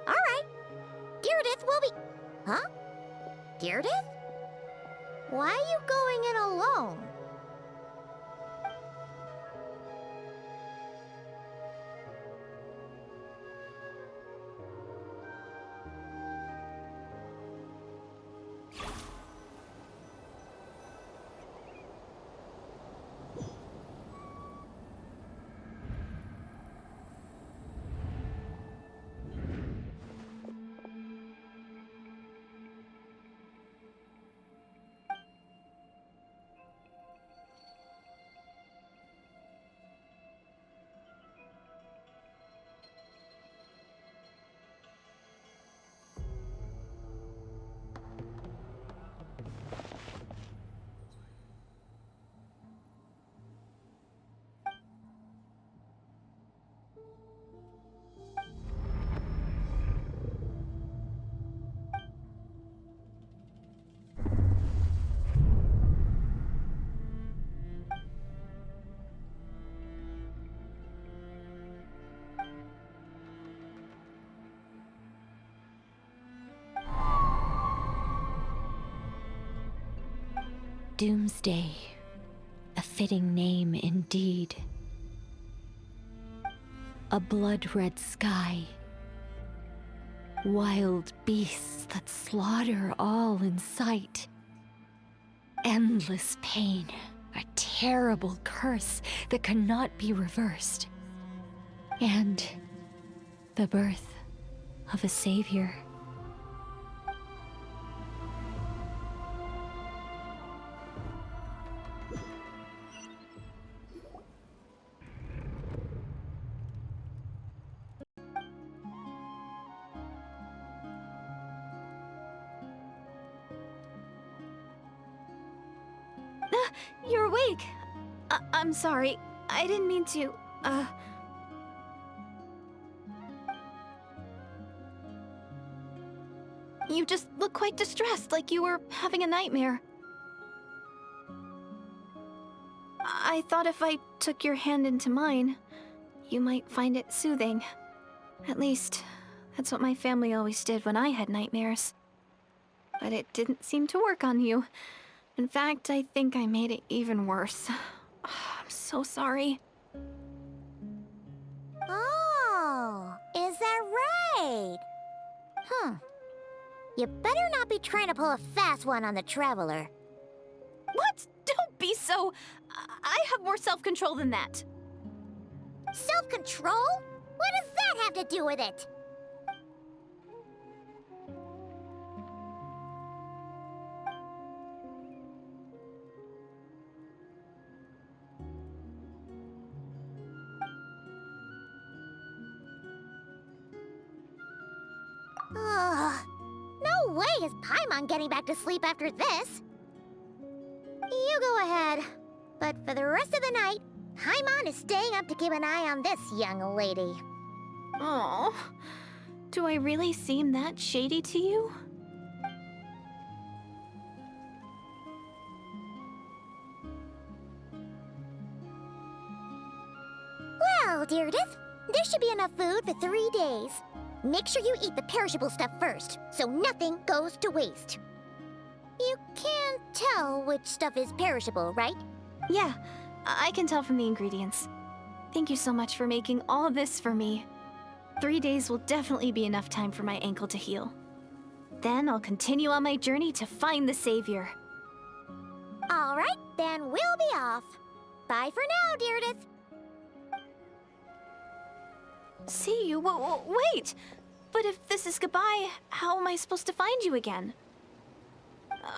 Alright. Deirdith will be... Huh? Deirdith? Why are you going in alone? Doomsday, a fitting name indeed. A blood-red sky, wild beasts that slaughter all in sight, endless pain, a terrible curse that cannot be reversed, and the birth of a savior. You're awake! I'm sorry. I didn't mean to, You just look quite distressed, like you were having a nightmare. I thought if I took your hand into mine, you might find it soothing. At least, that's what my family always did when I had nightmares. But it didn't seem to work on you. In fact, I think I made it even worse. I'm so sorry. Oh, is that right? You better not be trying to pull a fast one on the traveler. What? Don't be so... I have more self-control than that. Self-control? What does that have to do with it? No way is Paimon getting back to sleep after this. You go ahead. But for the rest of the night, Paimon is staying up to keep an eye on this young lady. Oh, do I really seem that shady to you? Well, Deirdith, there should be enough food for 3 days. Make sure you eat the perishable stuff first, so nothing goes to waste. You can't tell which stuff is perishable, right? Yeah, I can tell from the ingredients. Thank you so much for making all this for me. 3 days will definitely be enough time for my ankle to heal. Then I'll continue on my journey to find the savior. All right, then we'll be off. Bye for now, Deirdith. See you? Wait! But if this is goodbye, how am I supposed to find you again?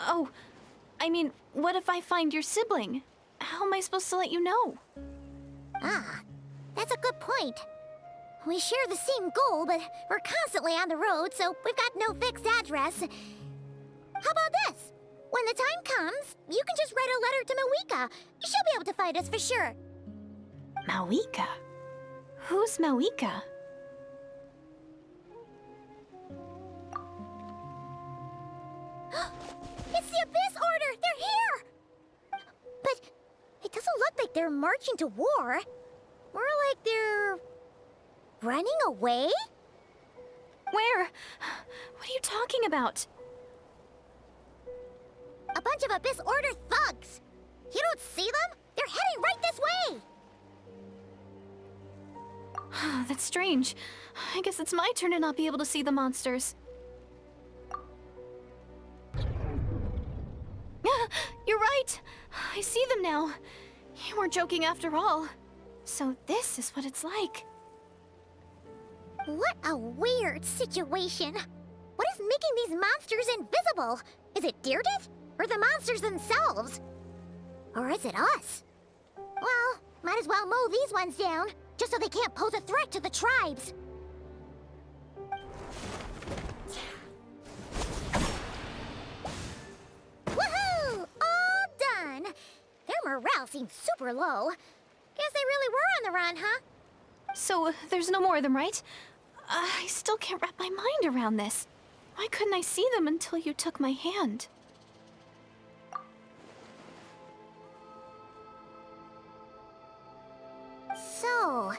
Oh, I mean, what if I find your sibling? How am I supposed to let you know? Ah, that's a good point. We share the same goal, but we're constantly on the road, so we've got no fixed address. How about this? When the time comes, you can just write a letter to Mawika. She'll be able to fight us for sure. Mawika? Who's Mawika? It's the Abyss Order! They're here! But it doesn't look like they're marching to war. More like they're running away? Where? What are you talking about? A bunch of Abyss Order thugs! You don't see them? They're heading right this way! That's strange. I guess it's my turn to not be able to see the monsters. You're right! I see them now. You weren't joking after all. So this is what it's like. What a weird situation. What is making these monsters invisible? Is it Deirdre? Or the monsters themselves? Or is it us? Well, might as well mow these ones down, just so they can't pose a threat to the tribes. Woohoo! All done! Their morale seems super low. Guess they really were on the run, huh? So there's no more of them, right? I still can't wrap my mind around this. Why couldn't I see them until you took my hand? So,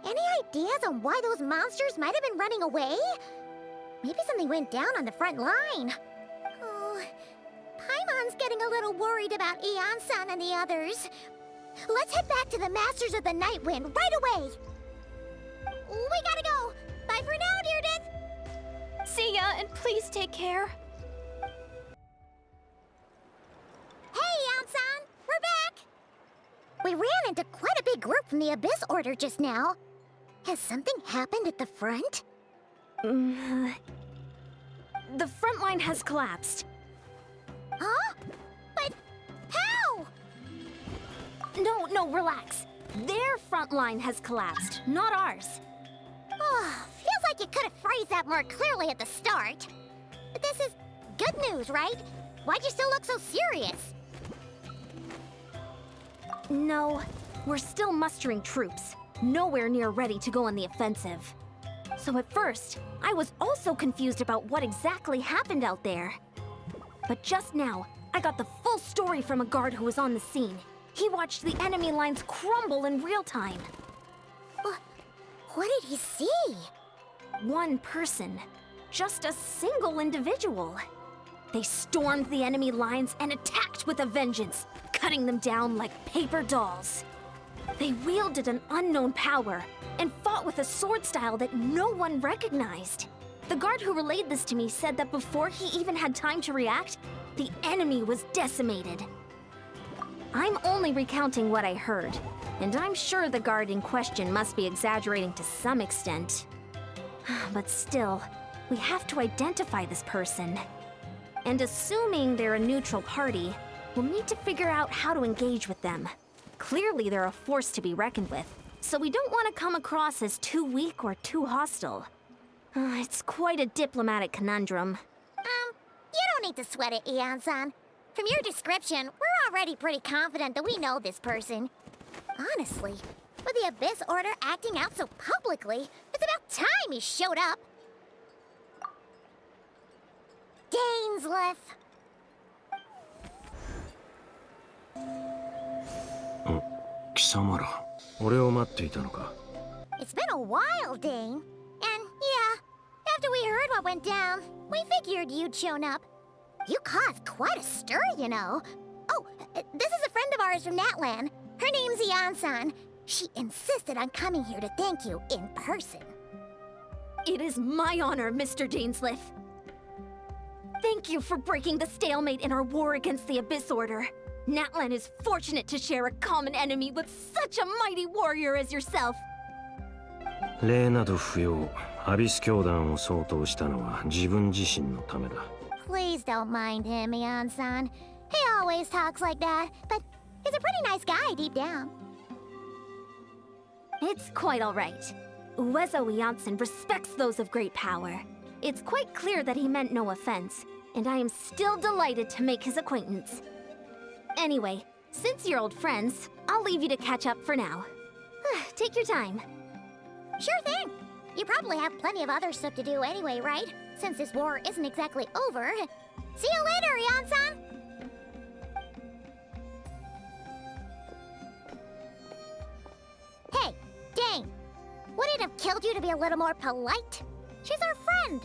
any ideas on why those monsters might have been running away? Maybe something went down on the front line. Oh, Paimon's getting a little worried about Eon-san and the others. Let's head back to the Masters of the Night Wind right away. We gotta go. Bye for now, Deirdre. See ya, and please take care. Hey, Eon-san, we're back. We ran into quite a big group from the Abyss Order just now. Has something happened at the front? The front line has collapsed. Huh? But how? No, relax. Their front line has collapsed, not ours. Oh, feels like you could have phrased that more clearly at the start. But this is good news, right? Why'd you still look so serious? No, we're still mustering troops. Nowhere near ready to go on the offensive. So at first, I was also confused about what exactly happened out there. But just now, I got the full story from a guard who was on the scene. He watched the enemy lines crumble in real time. What did he see? One person. Just a single individual. They stormed the enemy lines and attacked with a vengeance, cutting them down like paper dolls. They wielded an unknown power and fought with a sword style that no one recognized. The guard who relayed this to me said that before he even had time to react, the enemy was decimated. I'm only recounting what I heard, and I'm sure the guard in question must be exaggerating to some extent. But still, we have to identify this person. And assuming they're a neutral party, we'll need to figure out how to engage with them. Clearly, they're a force to be reckoned with, so we don't want to come across as too weak or too hostile. It's quite a diplomatic conundrum. You don't need to sweat it, Eon-san. From your description, we're already pretty confident that we know this person. Honestly, with the Abyss Order acting out so publicly, it's about time he showed up. Dainsleif. 貴様ら、俺を待っていたのか。 It's been a while, Dane. And yeah, after we heard what went down, we figured you'd shown up. You caused quite a stir, you know. Oh, this is a friend of ours from Natlan. Her name's Eon-san. She insisted on coming here to thank you in person. It is my honor, Mr. Dainsleif. Thank you for breaking the stalemate in our war against the Abyss Order. Natlan is fortunate to share a common enemy with such a mighty warrior as yourself. 礼など不要。アビス教団を掃討したのは自分自身のためだ。 Please don't mind him, Eon-san. He always talks like that, but he's a pretty nice guy deep down. It's quite all right. Uezo Janssen respects those of great power. It's quite clear that he meant no offense. and I am still delighted to make his acquaintance. Anyway, since you're old friends, I'll leave you to catch up for now. Take your time. Sure thing. You probably have plenty of other stuff to do anyway, right? Since this war isn't exactly over. See you later, Yan-san! Hey, Dane. Would it have killed you to be a little more polite? She's our friend.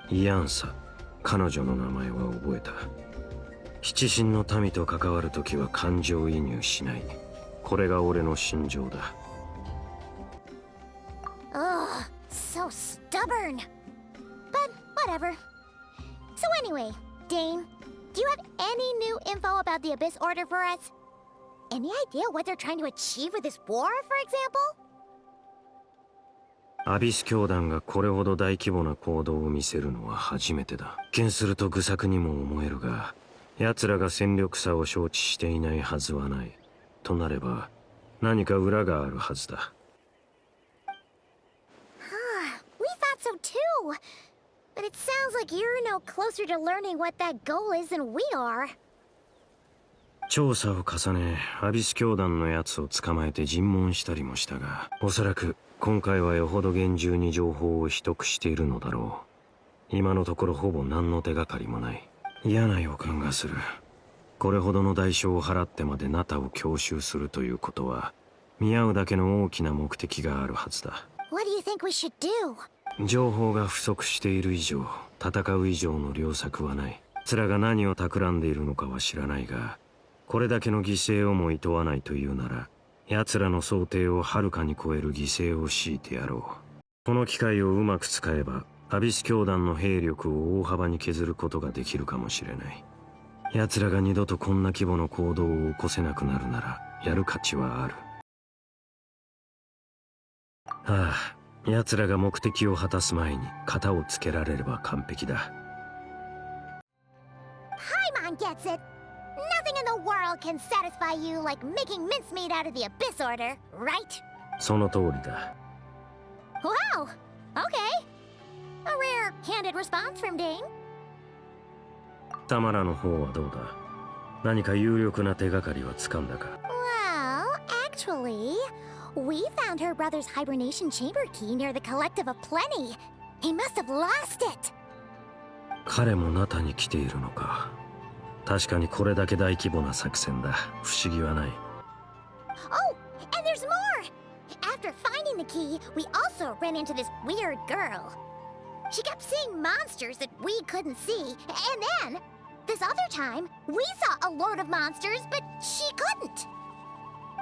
イアンサ、彼女の名前は覚えた。七神の民と関わるときは感情移入しない。これが俺の心情だ。Ugh, so stubborn. But whatever. So anyway, Dane, do you have any new info about the Abyss Order for us? Any idea what they're trying to achieve with this war, for example? アビス教団がこれほど大規模な行動を見せるのは初めてだ。一見すると愚策にも思えるが、奴らが戦力差を承知していないはずはない。となれば、何か裏があるはずだ。We thought so too. But it sounds like you're no closer to learning what that goal is than we are. 調査を重ね、アビス教団のやつを捕まえて尋問したりもしたが、おそらく今回はよほど厳重に情報を秘匿しているのだろう。今のところほぼ何の手がかりもない。嫌な予感がする。これほどの代償を払ってまでナタを強襲するということは、見合うだけの大きな目的があるはずだ。What do you think we should do? 情報が不足している以上、戦う以上の良策はない。奴らが何を企んでいるのかは知らないが、これだけの犠牲をも厭わないというなら、奴らの想定をはるかに超える犠牲を強いてやろう。この機会をうまく使えば、アビス教団の兵力を大幅に削ることができるかもしれない。奴らが二度とこんな規模の行動を起こせなくなるなら、やる価値はある。ああ、奴らが目的を果たす前に型をつけられれば完璧だ。Paimon gets it. Nothing in the world can satisfy you like making mincemeat out of the Abyss Order, right? その通りだ。Wow. Okay. A rare, candid response from Dane. タマラの方はどうだ？何か有力な手がかりはつかんだか？ Well, actually, we found her brother's hibernation chamber key near the Collective of Plenty. He must have lost it. 彼もナタに来ているのか。確かにこれだけ大規模な作戦だ。不思議はない。Oh, and there's more! After finding the key, we also ran into this weird girl. She kept seeing monsters that we couldn't see, and then, this other time, we saw a load of monsters, but she couldn't.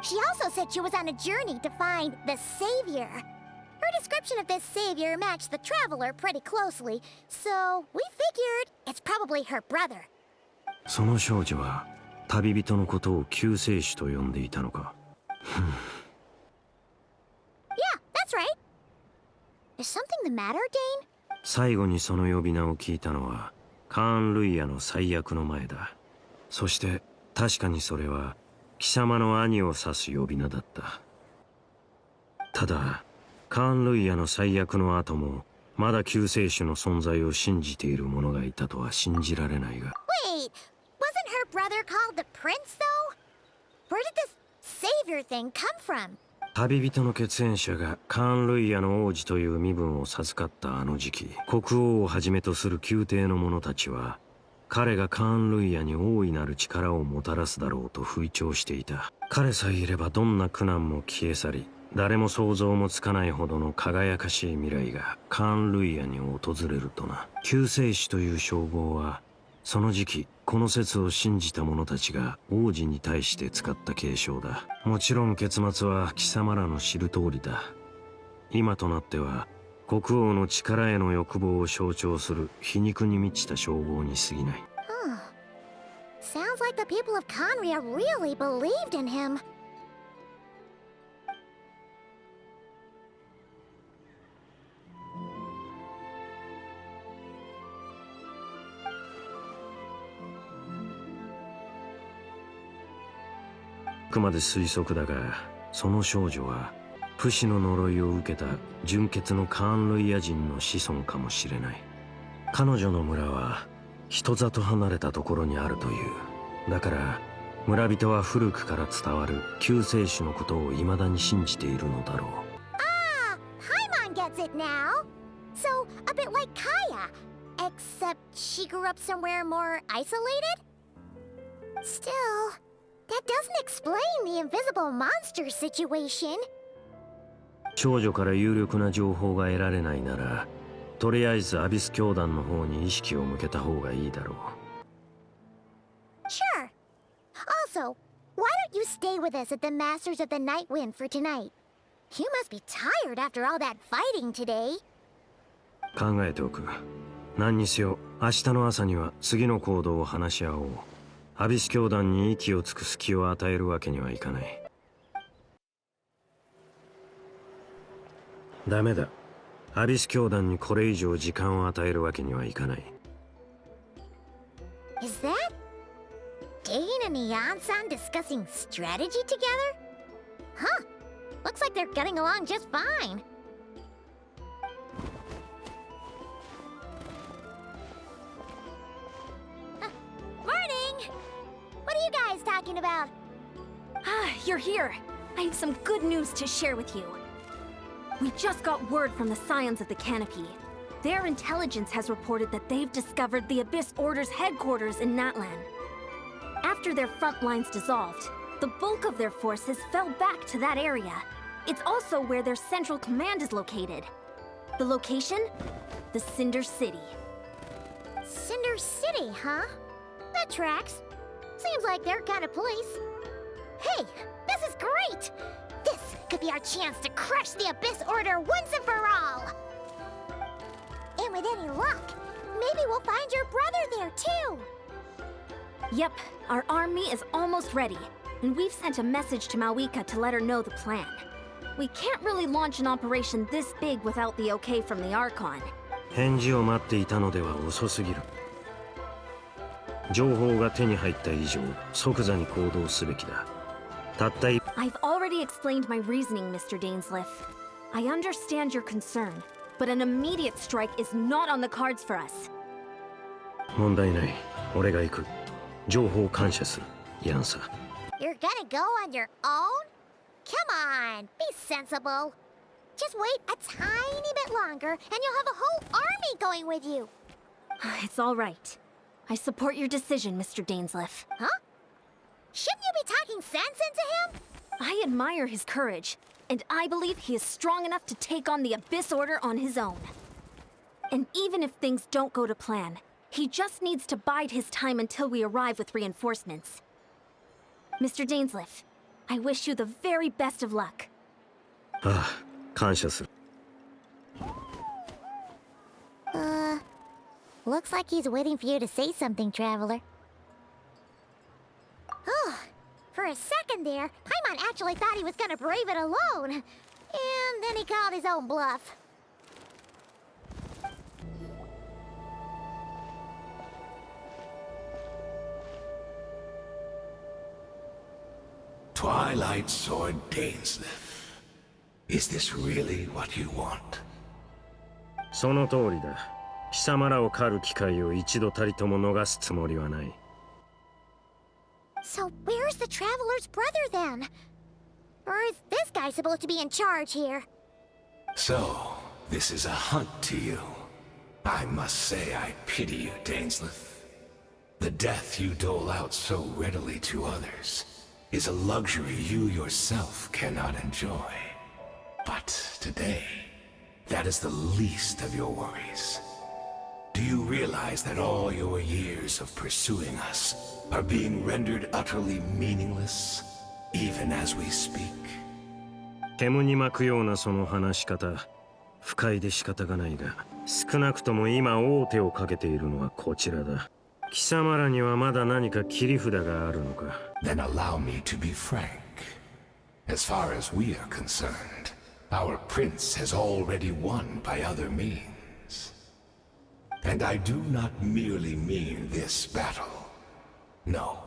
She also said she was on a journey to find the Savior. Her description of this Savior matched the Traveler pretty closely, so we figured it's probably her brother. その少女は旅人のことを救世主と呼んでいたのか。Yeah, that's right. Is something the matter, Dane? 最後にその呼び名を聞いたのはカーン・ルイヤの最悪の前だ。そして確かにそれは貴様の兄を指す呼び名だった。ただカーン・ルイヤの最悪の後もまだ救世主の存在を信じている者がいたとは信じられないが。 Wait, wasn't her brother called the Prince, though? Where did this Savior thing come from? 旅人の血縁者がカーン・ルイヤの王子という身分を授かったあの時期、国王をはじめとする宮廷の者たちは彼がカーン・ルイヤに大いなる力をもたらすだろうと吹聴していた。彼さえいればどんな苦難も消え去り、誰も想像もつかないほどの輝かしい未来がカーン・ルイヤに訪れるとな。救世主という称号はその時期この説を信じた者たちが王子に対して使った継承だ。もちろん結末は貴様らの知る通りだ。今となっては国王の力への欲望を象徴する皮肉に満ちた称号に過ぎない。Sounds like the people of Conria really believed in him. あくまで推測だが、その少女は不死の呪いを受けた純血のカーン・ルイヤ人の子孫かもしれない。彼女の村は人里離れたところにあるという。だから村人は古くから伝わる救世主のことを未だに信じているのだろう。Ah, Paimon gets it now. So, a bit like Kaya, except she grew up somewhere more isolated? Still, that doesn't explain the invisible monster situation. 少女から有力な情報が得られないなら、とりあえずアビス教団の方に意識を向けた方がいいだろう。Sure. Also, why don't you stay with us at the Masters of the Night Wind for tonight? You must be tired after all that fighting today. 考えておく。何にせよ、明日の朝には次の行動を話し合おう。アビス教団に息をつく隙を与えるわけにはいかない。ダメだ。アビス教団にこれ以上時間を与えるわけにはいかない。Is that Dane and Eon-san discussing strategy together? Huh. Looks like they're getting along just fine. Morning! What are you guys talking about? Ah, you're here. I have some good news to share with you. We just got word from the Scions of the Canopy. Their intelligence has reported that they've discovered the Abyss Order's headquarters in Natlan. After their front lines dissolved, the bulk of their forces fell back to that area. It's also where their central command is located. The location? The Cinder City. Cinder City, huh? That tracks. Seems like their kind of place. Hey, this is great! This could be our chance to crush the Abyss Order once and for all! And with any luck, maybe we'll find your brother there too! Yep, our army is almost ready, and we've sent a message to Mawika to let her know the plan. We can't really launch an operation this big without the okay from the Archon. 返事を待っていたのでは遅すぎる。情報が手に入った以上、即座に行動すべきだ。たった一 I've already explained my reasoning, Mr. Dainsleif. I understand your concern, but an immediate strike is not on the cards for us. 問題ない。俺が行く。情報感謝する。ヤンサ。You're gonna go on your own? Come on, be sensible. Just wait a tiny bit longer, and you'll have a whole army going with you. It's all right. I support your decision, Mr. Dainsleif. Huh? Shouldn't you be talking sense into him? I admire his courage, and I believe he is strong enough to take on the Abyss Order on his own. And even if things don't go to plan, he just needs to bide his time until we arrive with reinforcements. Mr. Dainsleif, I wish you the very best of luck. ああ、感謝する。Looks like he's waiting for you to say something, Traveler. Oh, for a second there, Paimon actually thought he was gonna brave it alone. And then he called his own bluff. Twilight Sword Dainsleif. Is this really what you want? その通りだ。貴様らを狩る機会を一度たりとも逃すつもりはない。So where's the Traveler's brother then? Or is this guy supposed to be in charge here? So, this is a hunt to you. I must say I pity you, Dainsleif. The death you dole out so readily to others is a luxury you yourself cannot enjoy. But today, that is the least of your worries. Do you realize that all your years of pursuing us are being rendered utterly meaningless, even as we speak? 煙に巻くようなその話し方、不快で仕方がないが、少なくとも今王手をかけているのはこちらだ。貴様らにはまだ何か切り札があるのか。Then allow me to be frank. As far as we are concerned, our prince has already won by other means. And I do not merely mean this battle. No.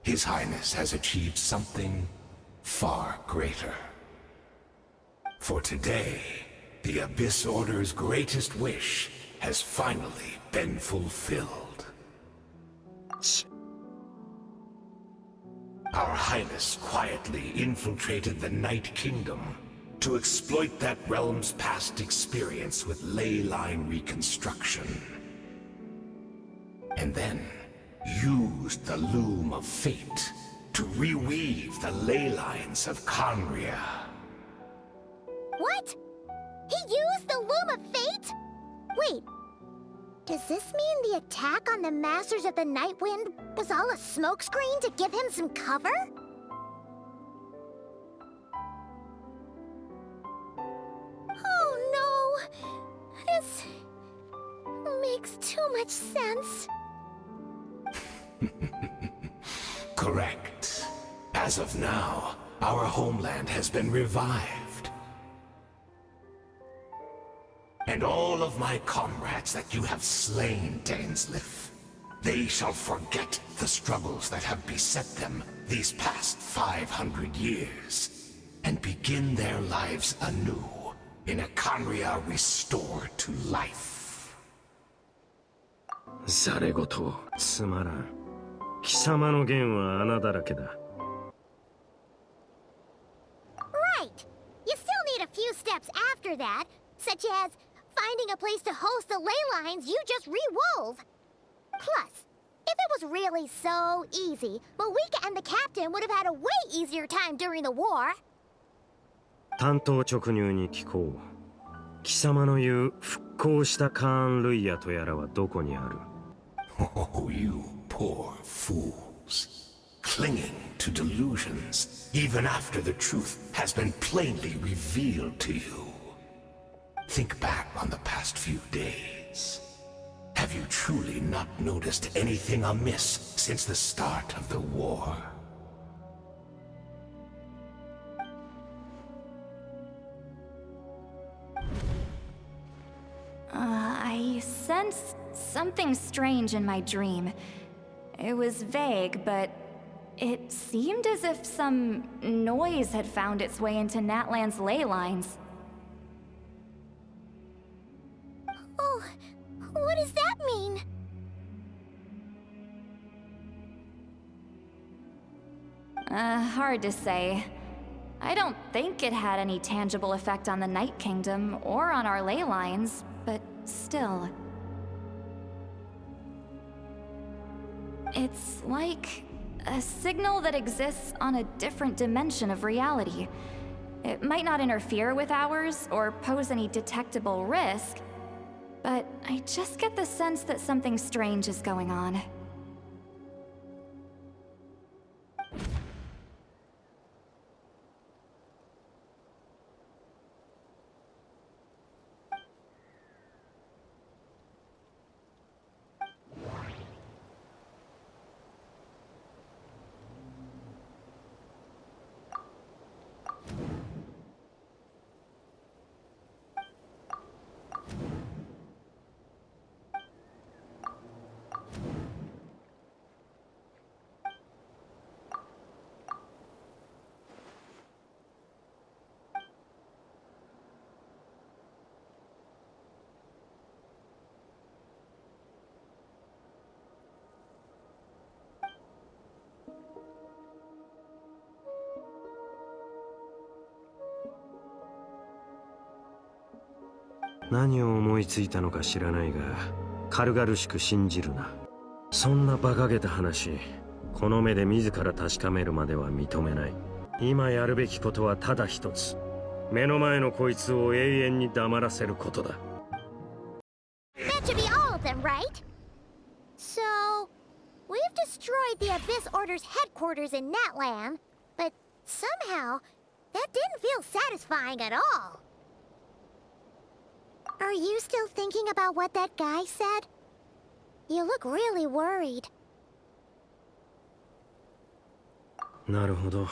His Highness has achieved something far greater. For today, the Abyss Order's greatest wish has finally been fulfilled. threats. Our Highness quietly infiltrated the Night Kingdom to exploit that realm's past experience with ley line reconstruction. And then used the Loom of Fate to reweave the ley lines of Conria. What? He used the Loom of Fate? Wait, does this mean the attack on the Masters of the Night Wind was all a smokescreen to give him some cover? Oh no! This makes too much sense. Correct. As of now, our homeland has been revived. And all of my comrades that you have slain, Dainsleif, they shall forget the struggles that have beset them these past 500 years, and begin their lives anew in a Conria restored to life. ざれ言つまらん。貴様の言は穴だらけだ。Right! You still need a few steps after that, such as finding a place to host the ley lines you just rewove. Plus, if it was really so easy, Moeka and the captain would have had a way easier time during the war. 単刀直入に聞こう。貴様の言う復興したカーン・ルイヤとやらはどこにある？ Oh, you poor fools. Clinging to delusions, even after the truth has been plainly revealed to you. Think back on the past few days. Have you truly not noticed anything amiss since the start of the war? I sensed something strange in my dream. It was vague, but it seemed as if some noise had found its way into Natlan's ley lines. Oh, what does that mean? Hard to say. I don't think it had any tangible effect on the Night Kingdom or on our ley lines, but still. It's like a signal that exists on a different dimension of reality. It might not interfere with ours or pose any detectable risk, but I just get the sense that something strange is going on. "何を思いついたのか知らないが、軽々しく信じるな。そんな馬鹿げた話、この目で自ら確かめるまでは認めない。今やるべきことはただ一つ。目の前のこいつを永遠に黙らせることだ。That should be all of them, right? So, we've destroyed the Abyss Order's headquarters in Natlan, but somehow, that didn't feel satisfying at all. Are you still thinking about what that guy said? You look really worried. なるほど。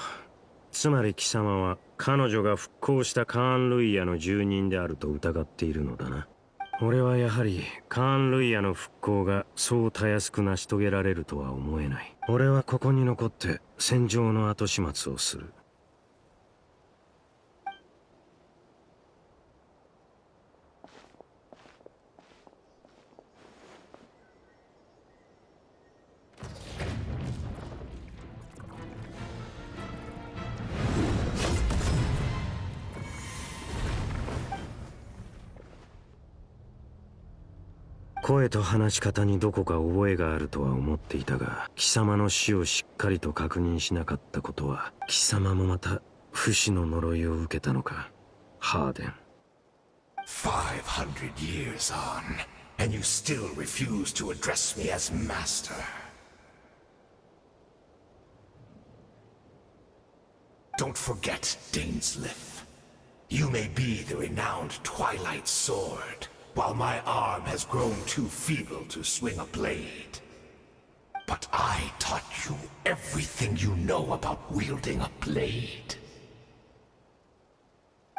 つまり貴様は彼女が復興したカーン・ルイヤの住人であると疑っているのだな。俺はやはりカーン・ルイヤの復興がそうたやすく成し遂げられるとは思えない。俺はここに残って戦場の後始末をする。声と話し方にどこか覚えがあるとは思っていたが、貴様の死をしっかりと確認しなかったことは、貴様もまた不死の呪いを受けたのか、ハーデン。500 years on, and you still refuse to address me as master. Don't forget, Dainsleif. You may be the renowned Twilight Sword, while my arm has grown too feeble to swing a blade. But I taught you everything you know about wielding a blade.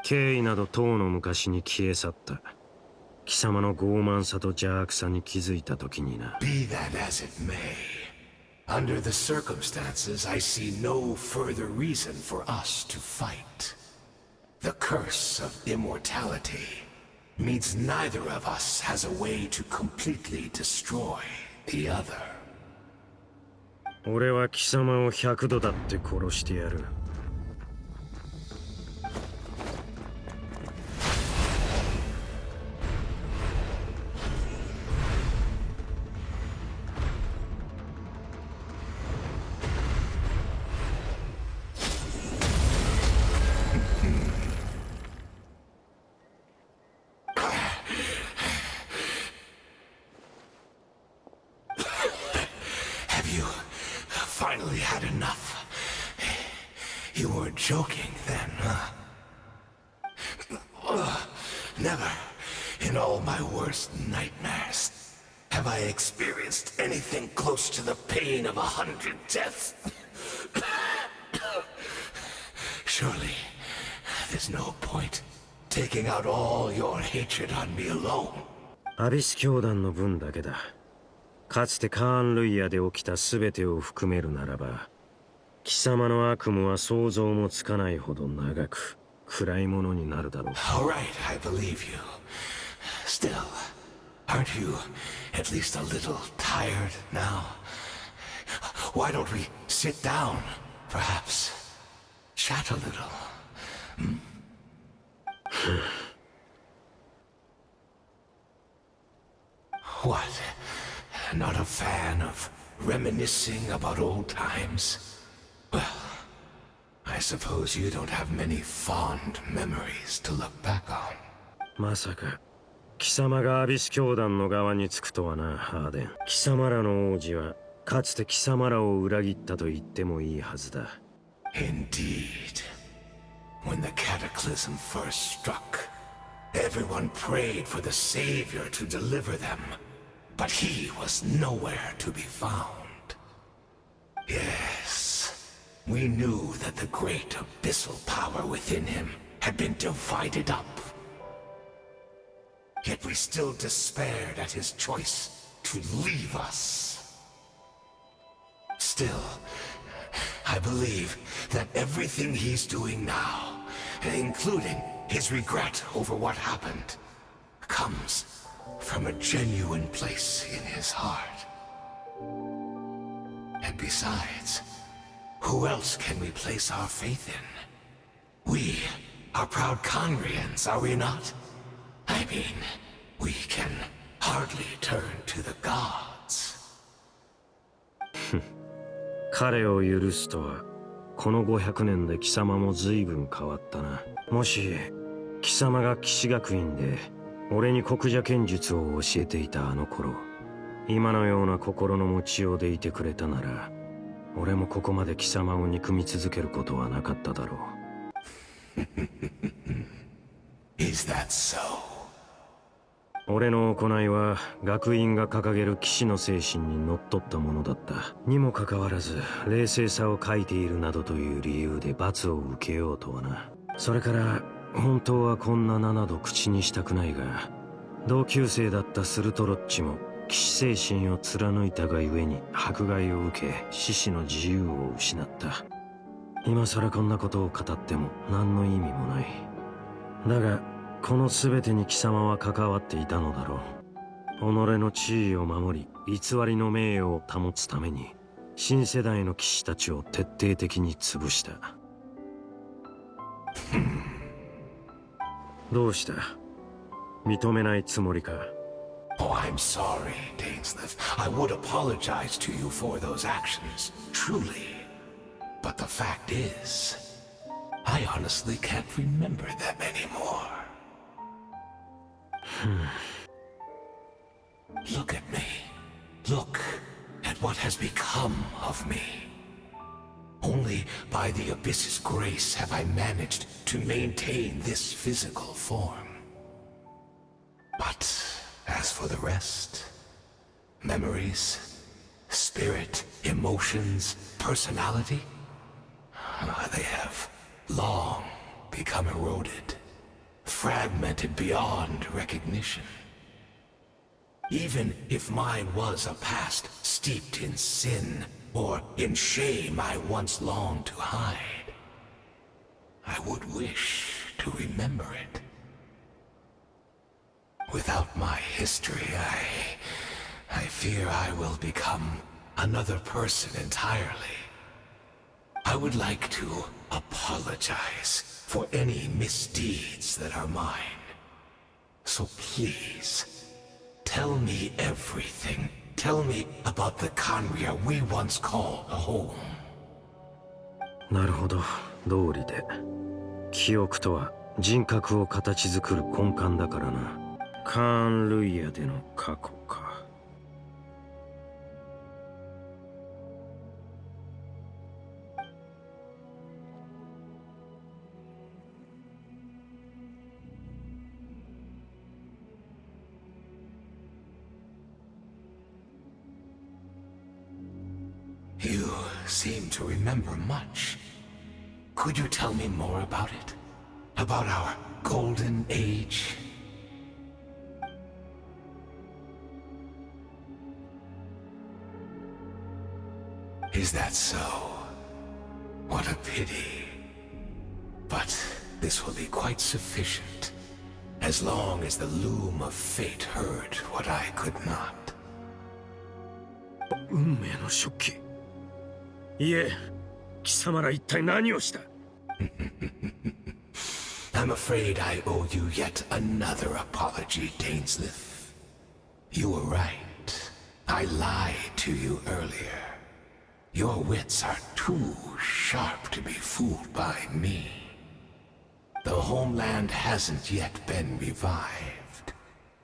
敬意などとうの昔に消え去った。貴様の傲慢さと邪悪さに気づいた時にな。Be that as it may, under the circumstances, I see no further reason for us to fight. The curse of immortality means neither of us has a way to completely destroy the other. 俺は貴様を100度だって殺してやる。Finally had enough. You weren't joking then, huh? Never, in all my worst nightmares, have I experienced anything close to the pain of 100 deaths. Surely, there's no point taking out all your hatred on me alone. アビス教団の分だけだ。かつてカーン・ルイヤで起きた全てを含めるならば、貴様の悪夢は想像もつかないほど長く暗いものになるだろう。All right, I believe you. Still, aren't you at least a little tired now? Why don't we sit down, perhaps? Chat a little. What? Not a fan of reminiscing about old times? Well, I suppose you don't have many fond memories to look back on. まさか貴様がアビス教団の側につくとはな、ハーデン。貴様らの王子はかつて貴様らを裏切ったと言ってもいいはずだ。Indeed. When the cataclysm first struck, everyone prayed for the Savior to deliver them. But he was nowhere to be found. Yes, we knew that the great abyssal power within him had been divided up. Yet we still despaired at his choice to leave us. Still, I believe that everything he's doing now, including his regret over what happened, comes from a genuine place in his heart. And besides, who else can we place our faith in? We are proud Conrians, are we not? I mean, we can hardly turn to the gods. 彼を許すとは、この500年で貴様も随分変わったな。もし貴様が騎士学院で俺に国者剣術を教えていたあの頃、今のような心の持ちようでいてくれたなら、俺もここまで貴様を憎み続けることはなかっただろう。Is that so? 俺の行いは学院が掲げる騎士の精神にのっとったものだった。にもかかわらず冷静さを欠いているなどという理由で罰を受けようとはな。それから本当はこんな名など口にしたくないが、同級生だったスルトロッチも騎士精神を貫いたがゆえに迫害を受け、獅子の自由を失った。今さらこんなことを語っても何の意味もない。だがこの全てに貴様は関わっていたのだろう。己の地位を守り、偽りの名誉を保つために新世代の騎士たちを徹底的に潰した。どうした？認めないつもりか？ Oh, I'm sorry, Dainsleif. I would apologize to you for those actions, truly. But the fact is, I honestly can't remember them anymore. Look at me. Look at what has become of me. Only by the Abyss's grace have I managed to maintain this physical form. But as for the rest, memories, spirit, emotions, personality, they have long become eroded, fragmented beyond recognition. Even if mine was a past steeped in sin or in shame I once longed to hide, I would wish to remember it. Without my history, I fear I will become another person entirely. I would like to apologize for any misdeeds that are mine. So please, tell me everything. Tell me about the Khaenri'ah we once called a home. なるほど、通りで。記憶とは人格を形作る根幹だからな。カーン・ルイヤでの過去か。You seem to remember much. Could you tell me more about it? About our golden age? Is that so? What a pity. But this will be quite sufficient, as long as the loom of fate heard what I could not. 運命の食器。いえ、貴様ら一体何をした？ I'm afraid I owe you yet another apology, Dainsleif. You were right. I lied to you earlier. Your wits are too sharp to be fooled by me. The homeland hasn't yet been revived.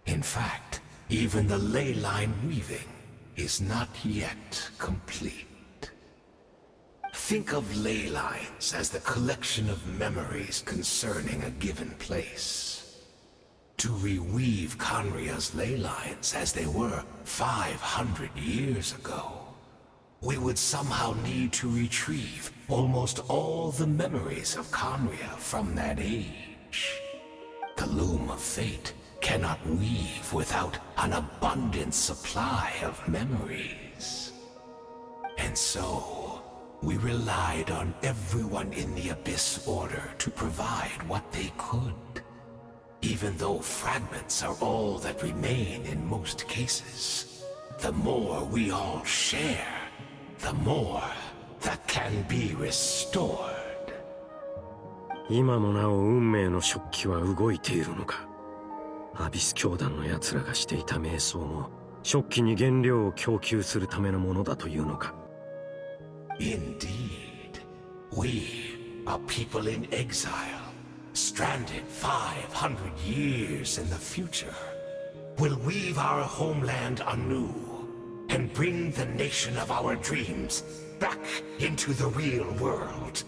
In fact, even the ley line weaving is not yet complete. Think of ley lines as the collection of memories concerning a given place. To reweave Khaenri'ah's ley lines as they were 500 years ago, we would somehow need to retrieve almost all the memories of Khaenri'ah from that age. The loom of fate cannot weave without an abundant supply of memories. And so, we relied on everyone in the Abyss Order to provide what they could. Even though fragments are all that remain in most cases, the more we all share, the more that can be restored. 今もなお運命の食器は動いているのか。アビス教団の奴らがしていた瞑想も食器に原料を供給するためのものだというのか。Indeed. We, a people in exile, stranded 500 years in the future, will weave our homeland anew and bring the nation of our dreams back into the real world.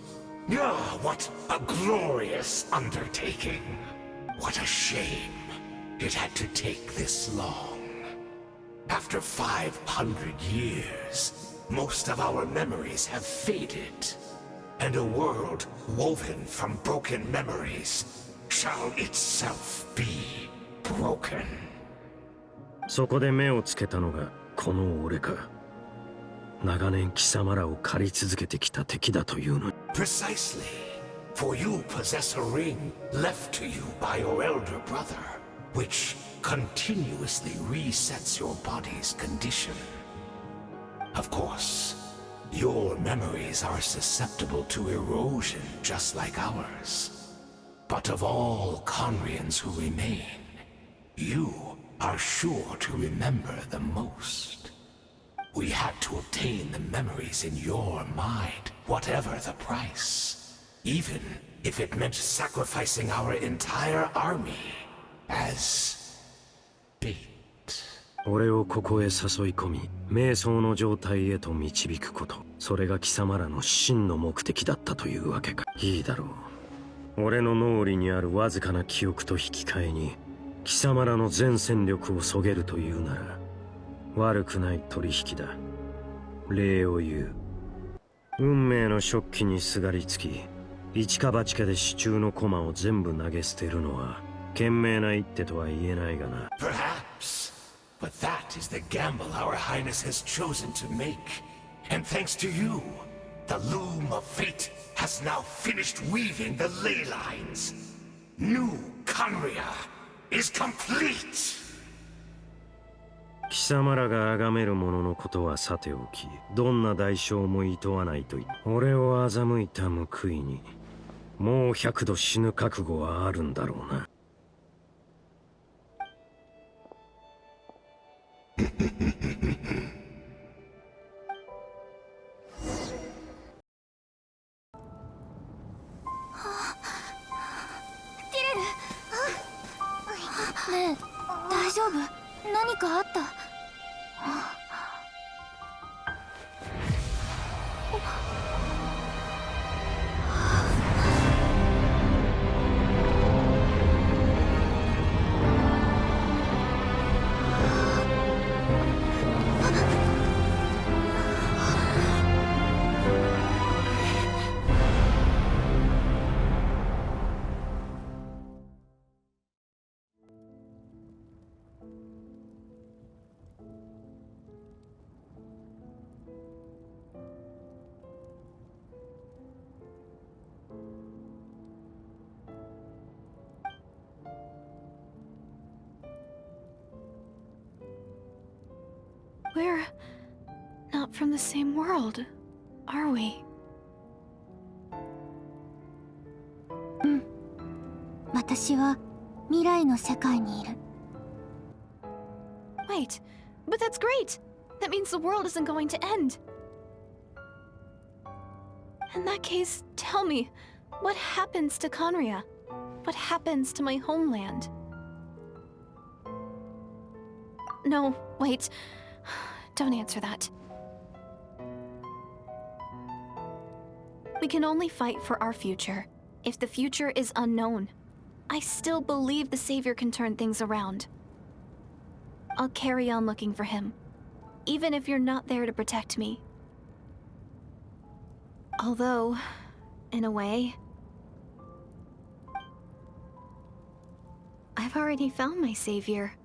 Ah, what a glorious undertaking! What a shame it had to take this long. After 500 years, most of our memories have faded, and a world woven from broken memories shall itself be broken. そこで目をつけたのがこの俺か。長年貴様らを狩り続けてきた敵だというのに。Precisely, for you possess a ring left to you by your elder brother, which continuously resets your body's condition. Of course, your memories are susceptible to erosion just like ours. But of all Khaenri'ahs who remain, you are sure to remember the most. We had to obtain the memories in your mind, whatever the price. Even if it meant sacrificing our entire army as bait. 俺をここへ誘い込み、瞑想の状態へと導くこと。それが貴様らの真の目的だったというわけか。いいだろう。俺の脳裏にあるわずかな記憶と引き換えに、貴様らの全戦力をそげるというなら、悪くない取引だ。礼を言う。運命の食器にすがりつき、一か八かで手中の駒を全部投げ捨てるのは、賢明な一手とは言えないがな。Perhaps, but that is the gamble our Highness has chosen to make. And thanks to you, the loom of fate has now finished weaving the ley lines. New Conria is complete! 貴様らが崇める者のことはさておき、どんな代償も厭わないと言う。俺を欺いた報いに、もう100度死ぬ覚悟はあるんだろうな。ねえ、大丈夫？何かあった？We're not from the same world, are we? 私は未来の世界にいる。Wait, but that's great! That means the world isn't going to end. In that case, tell me, what happens to Conria? What happens to my homeland? No, wait. Don't answer that. We can only fight for our future. If the future is unknown, I still believe the Savior can turn things around. I'll carry on looking for him, even if you're not there to protect me. Although, in a way, I've already found my Savior.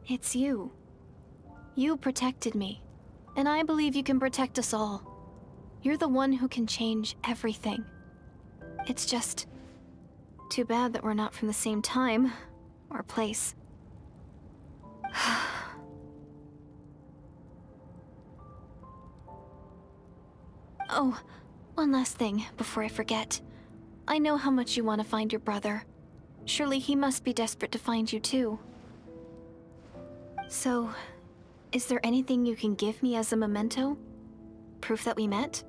It's you. You protected me, and I believe you can protect us all. You're the one who can change everything. It's just too bad that we're not from the same time or place. Oh, one last thing before I forget. I know how much you want to find your brother. Surely he must be desperate to find you too. So, is there anything you can give me as a memento? Proof that we met?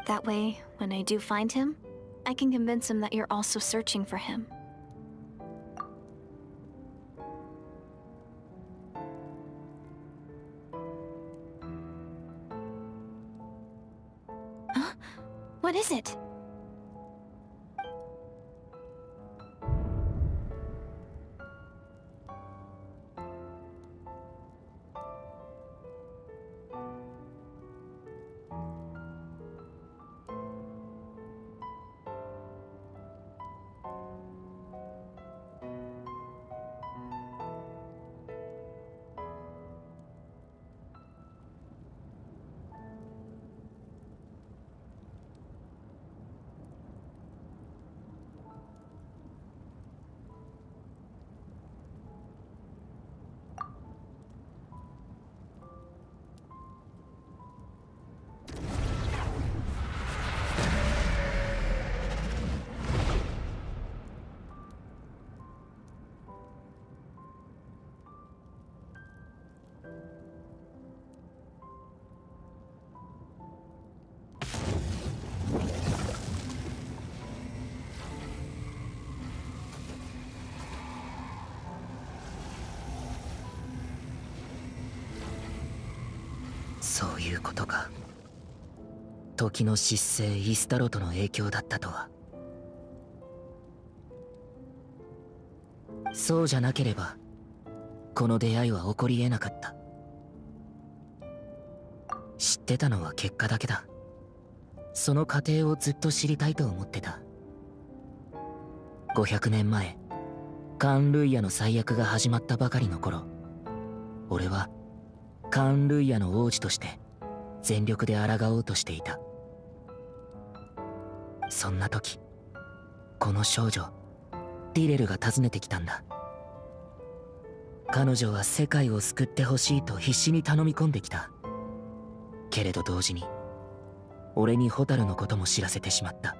That way, when I do find him, I can convince him that you're also searching for him. Huh? What is it? そういうことか。時の失勢イスタロトの影響だったとは。そうじゃなければこの出会いは起こり得なかった。知ってたのは結果だけだ。その過程をずっと知りたいと思ってた。500年前カーン・ルイヤの災厄が始まったばかりの頃、俺はカーン・ルイヤの王子として全力で抗おうとしていた。そんな時、この少女ディレルが訪ねてきたんだ。彼女は世界を救ってほしいと必死に頼み込んできた。けれど同時に俺にホタルのことも知らせてしまった。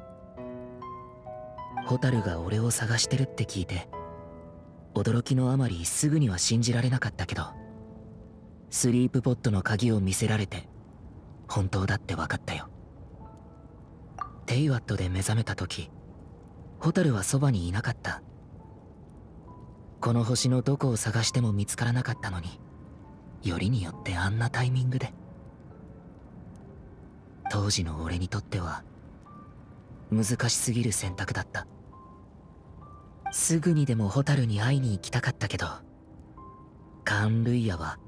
ホタルが俺を探してるって聞いて、驚きのあまりすぐには信じられなかったけど、スリープポットの鍵を見せられて本当だって分かったよ。テイワットで目覚めた時、ホタルはそばにいなかった。この星のどこを探しても見つからなかったのに、よりによってあんなタイミングで。当時の俺にとっては難しすぎる選択だった。すぐにでもホタルに会いに行きたかったけど、カーン・ルイヤは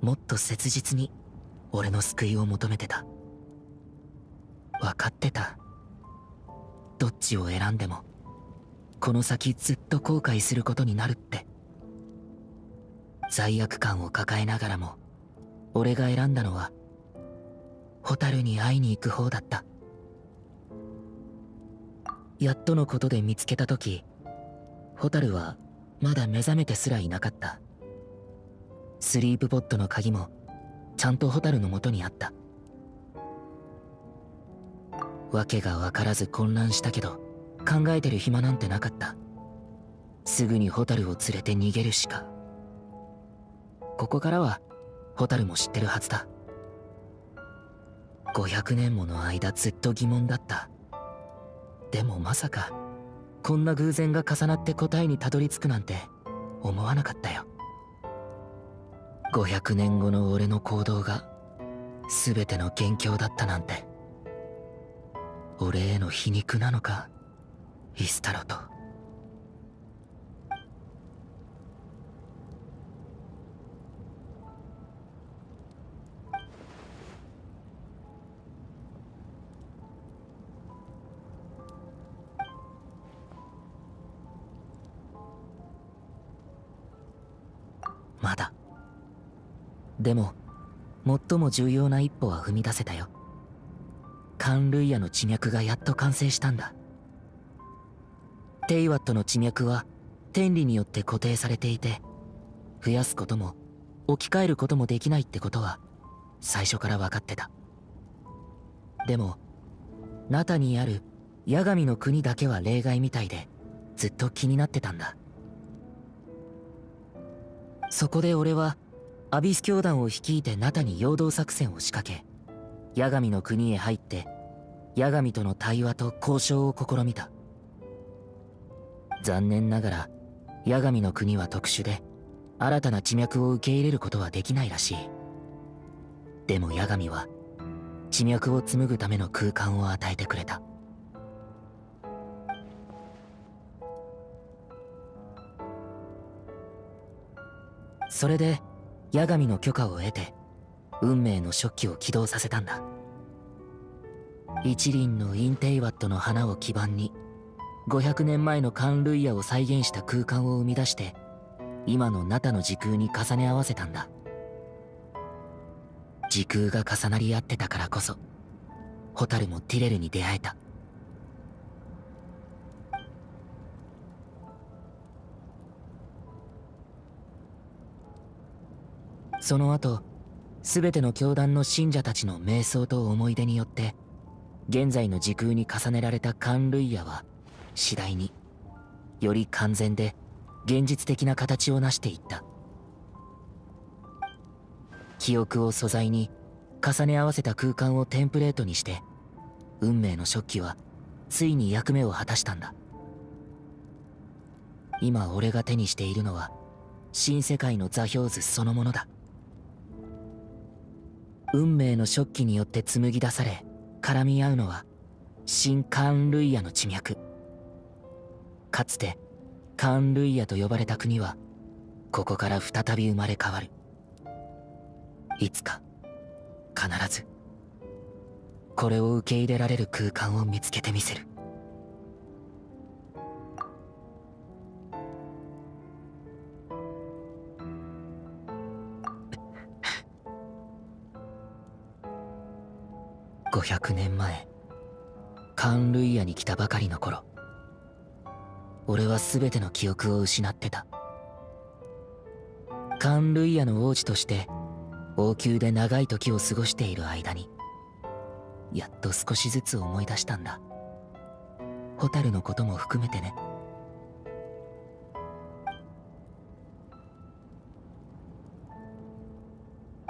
もっと切実に俺の救いを求めてた。分かってた。どっちを選んでもこの先ずっと後悔することになるって。罪悪感を抱えながらも俺が選んだのはホタルに会いに行く方だった。やっとのことで見つけた時、ホタルはまだ目覚めてすらいなかった。スリープポットの鍵もちゃんとホタルの元にあった。わけが分からず混乱したけど、考えてる暇なんてなかった。すぐにホタルを連れて逃げるしか。ここからはホタルも知ってるはずだ。500年もの間ずっと疑問だった。でもまさかこんな偶然が重なって答えにたどり着くなんて思わなかったよ。500年後の俺の行動が全ての元凶だったなんて。俺への皮肉なのか、イスタロト。まだ。でも最も重要な一歩は踏み出せたよ。カーン・ルイヤの地脈がやっと完成したんだ。テイワットの地脈は天理によって固定されていて、増やすことも置き換えることもできないってことは最初から分かってた。でもナタにある八神の国だけは例外みたいで、ずっと気になってたんだ。そこで俺はアビス教団を率いてナタに陽動作戦を仕掛け、八神の国へ入って八神との対話と交渉を試みた。残念ながら八神の国は特殊で、新たな地脈を受け入れることはできないらしい。でも八神は地脈を紡ぐための空間を与えてくれた。それで八神の許可を得て運命の初期を起動させたんだ。一輪のインテイワットの花を基盤に500年前のカーン・ルイヤを再現した空間を生み出して、今のナタの時空に重ね合わせたんだ。時空が重なり合ってたからこそホタルもティレルに出会えた。その後、全ての教団の信者たちの瞑想と思い出によって現在の時空に重ねられたカーン・ルイヤは次第により完全で現実的な形を成していった。記憶を素材に重ね合わせた空間をテンプレートにして、運命の初期はついに役目を果たしたんだ。今俺が手にしているのは新世界の座標図そのものだ。運命のショッキによって紡ぎ出され絡み合うのは新カーン・ルイヤの地脈。かつてカーン・ルイヤと呼ばれた国はここから再び生まれ変わる。いつか必ずこれを受け入れられる空間を見つけてみせる。500年前カーン・ルイヤに来たばかりの頃、俺は全ての記憶を失ってた。カーン・ルイヤの王子として王宮で長い時を過ごしている間にやっと少しずつ思い出したんだ。ホタルのことも含めてね。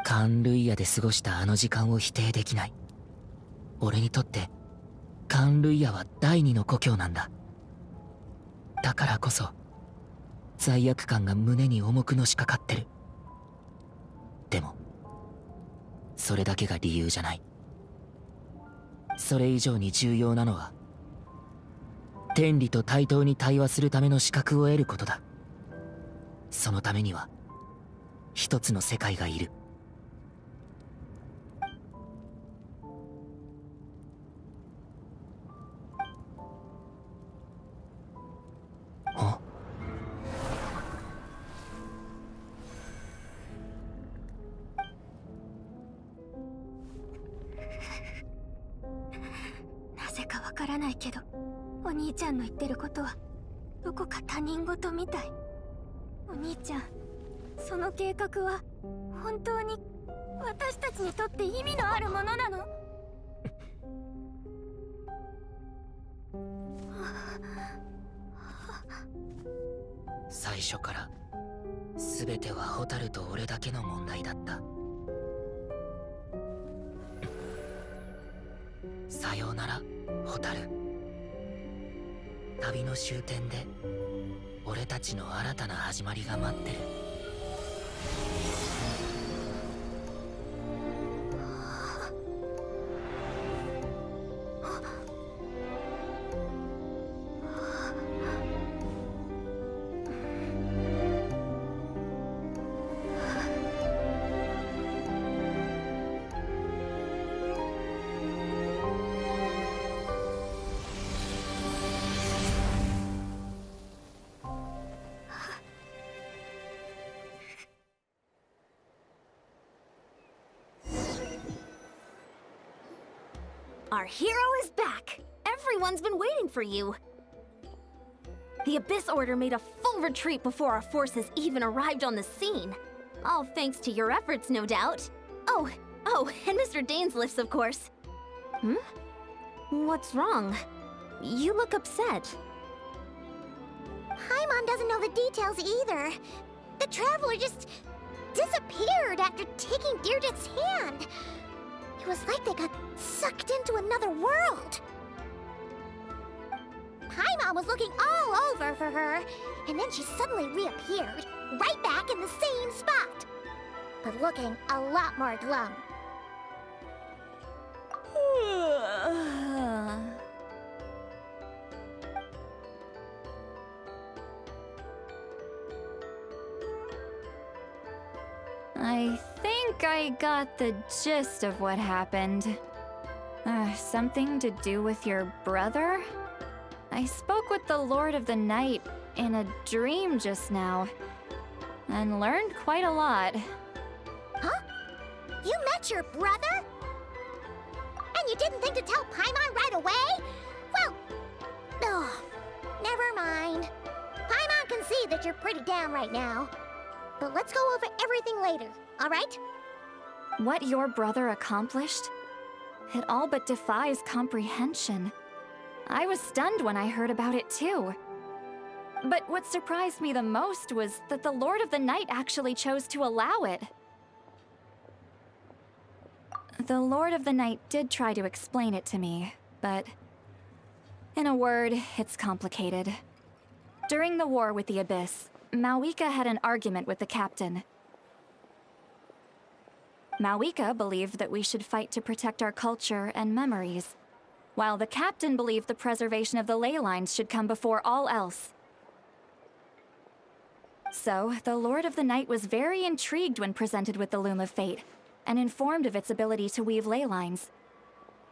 カーン・ルイヤで過ごしたあの時間を否定できない。俺にとってカーン・ルイヤは第二の故郷なんだ。だからこそ罪悪感が胸に重くのしかかってる。でもそれだけが理由じゃない。それ以上に重要なのは天理と対等に対話するための資格を得ることだ。そのためには一つの世界がいる。なぜかわからないけど、お兄ちゃんの言ってることはどこか他人事みたい。お兄ちゃん、その計画は本当に私たちにとって意味のあるものなの？最初から全てはホタルと俺だけの問題だった。さようならホタル。旅の終点で俺たちの新たな始まりが待ってる。Our hero is back! Everyone's been waiting for you! The Abyss Order made a full retreat before our forces even arrived on the scene. All thanks to your efforts, no doubt. Oh, and Mr. Dainsliff's, of course. Hmm? What's wrong? You look upset. Paimon doesn't know the details either. The traveler just disappeared after taking Deirdre's hand. It was like they got sucked into another world. Paimon was looking all over for her, and then she suddenly reappeared, right back in the same spot. But looking a lot more glum. I think I got the gist of what happened. Something to do with your brother? I spoke with the Lord of the Night in a dream just now, and learned quite a lot. Huh? You met your brother? And you didn't think to tell Paimon right away? Well, never mind. Paimon can see that you're pretty down right now. But let's go over everything later, alright? What your brother accomplished? It all but defies comprehension. I was stunned when I heard about it too. But what surprised me the most was that the Lord of the Night actually chose to allow it. The Lord of the Night did try to explain it to me, but in a word, it's complicated. During the war with the Abyss, Malwika had an argument with the captain. Mawika believed that we should fight to protect our culture and memories, while the captain believed the preservation of the ley lines should come before all else. So, the Lord of the Night was very intrigued when presented with the Loom of Fate, and informed of its ability to weave ley lines.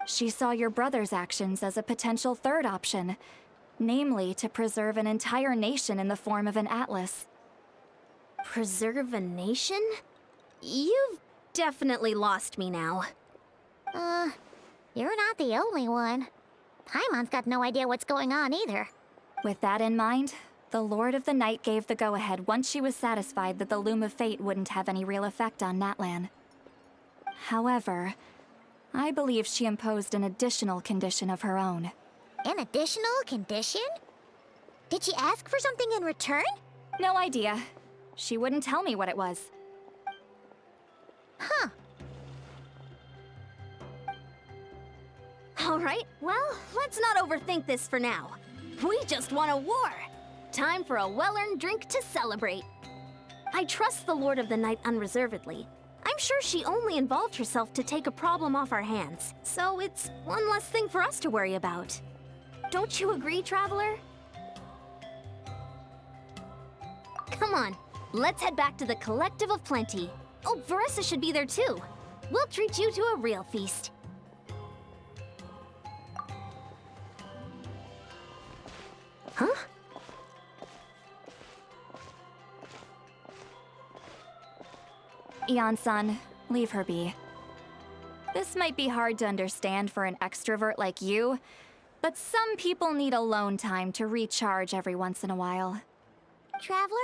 She saw your brother's actions as a potential third option, namely to preserve an entire nation in the form of an atlas. Preserve a nation? You've definitely lost me now. You're not the only one. Paimon's got no idea what's going on either. With that in mind, the Lord of the Night gave the go-ahead once she was satisfied that the Loom of Fate wouldn't have any real effect on Natlan. However, I believe she imposed an additional condition of her own. An additional condition? Did she ask for something in return? No idea. She wouldn't tell me what it was. Huh. All right, well, let's not overthink this for now. We just won a war. Time for a well-earned drink to celebrate. I trust the Lord of the Night unreservedly. I'm sure she only involved herself to take a problem off our hands, so it's one less thing for us to worry about. Don't you agree, Traveler? Come on, let's head back to the Collective of Plenty. Oh, Varessa should be there too. We'll treat you to a real feast. Huh? Eon-san, leave her be. This might be hard to understand for an extrovert like you, but some people need alone time to recharge every once in a while. Traveler?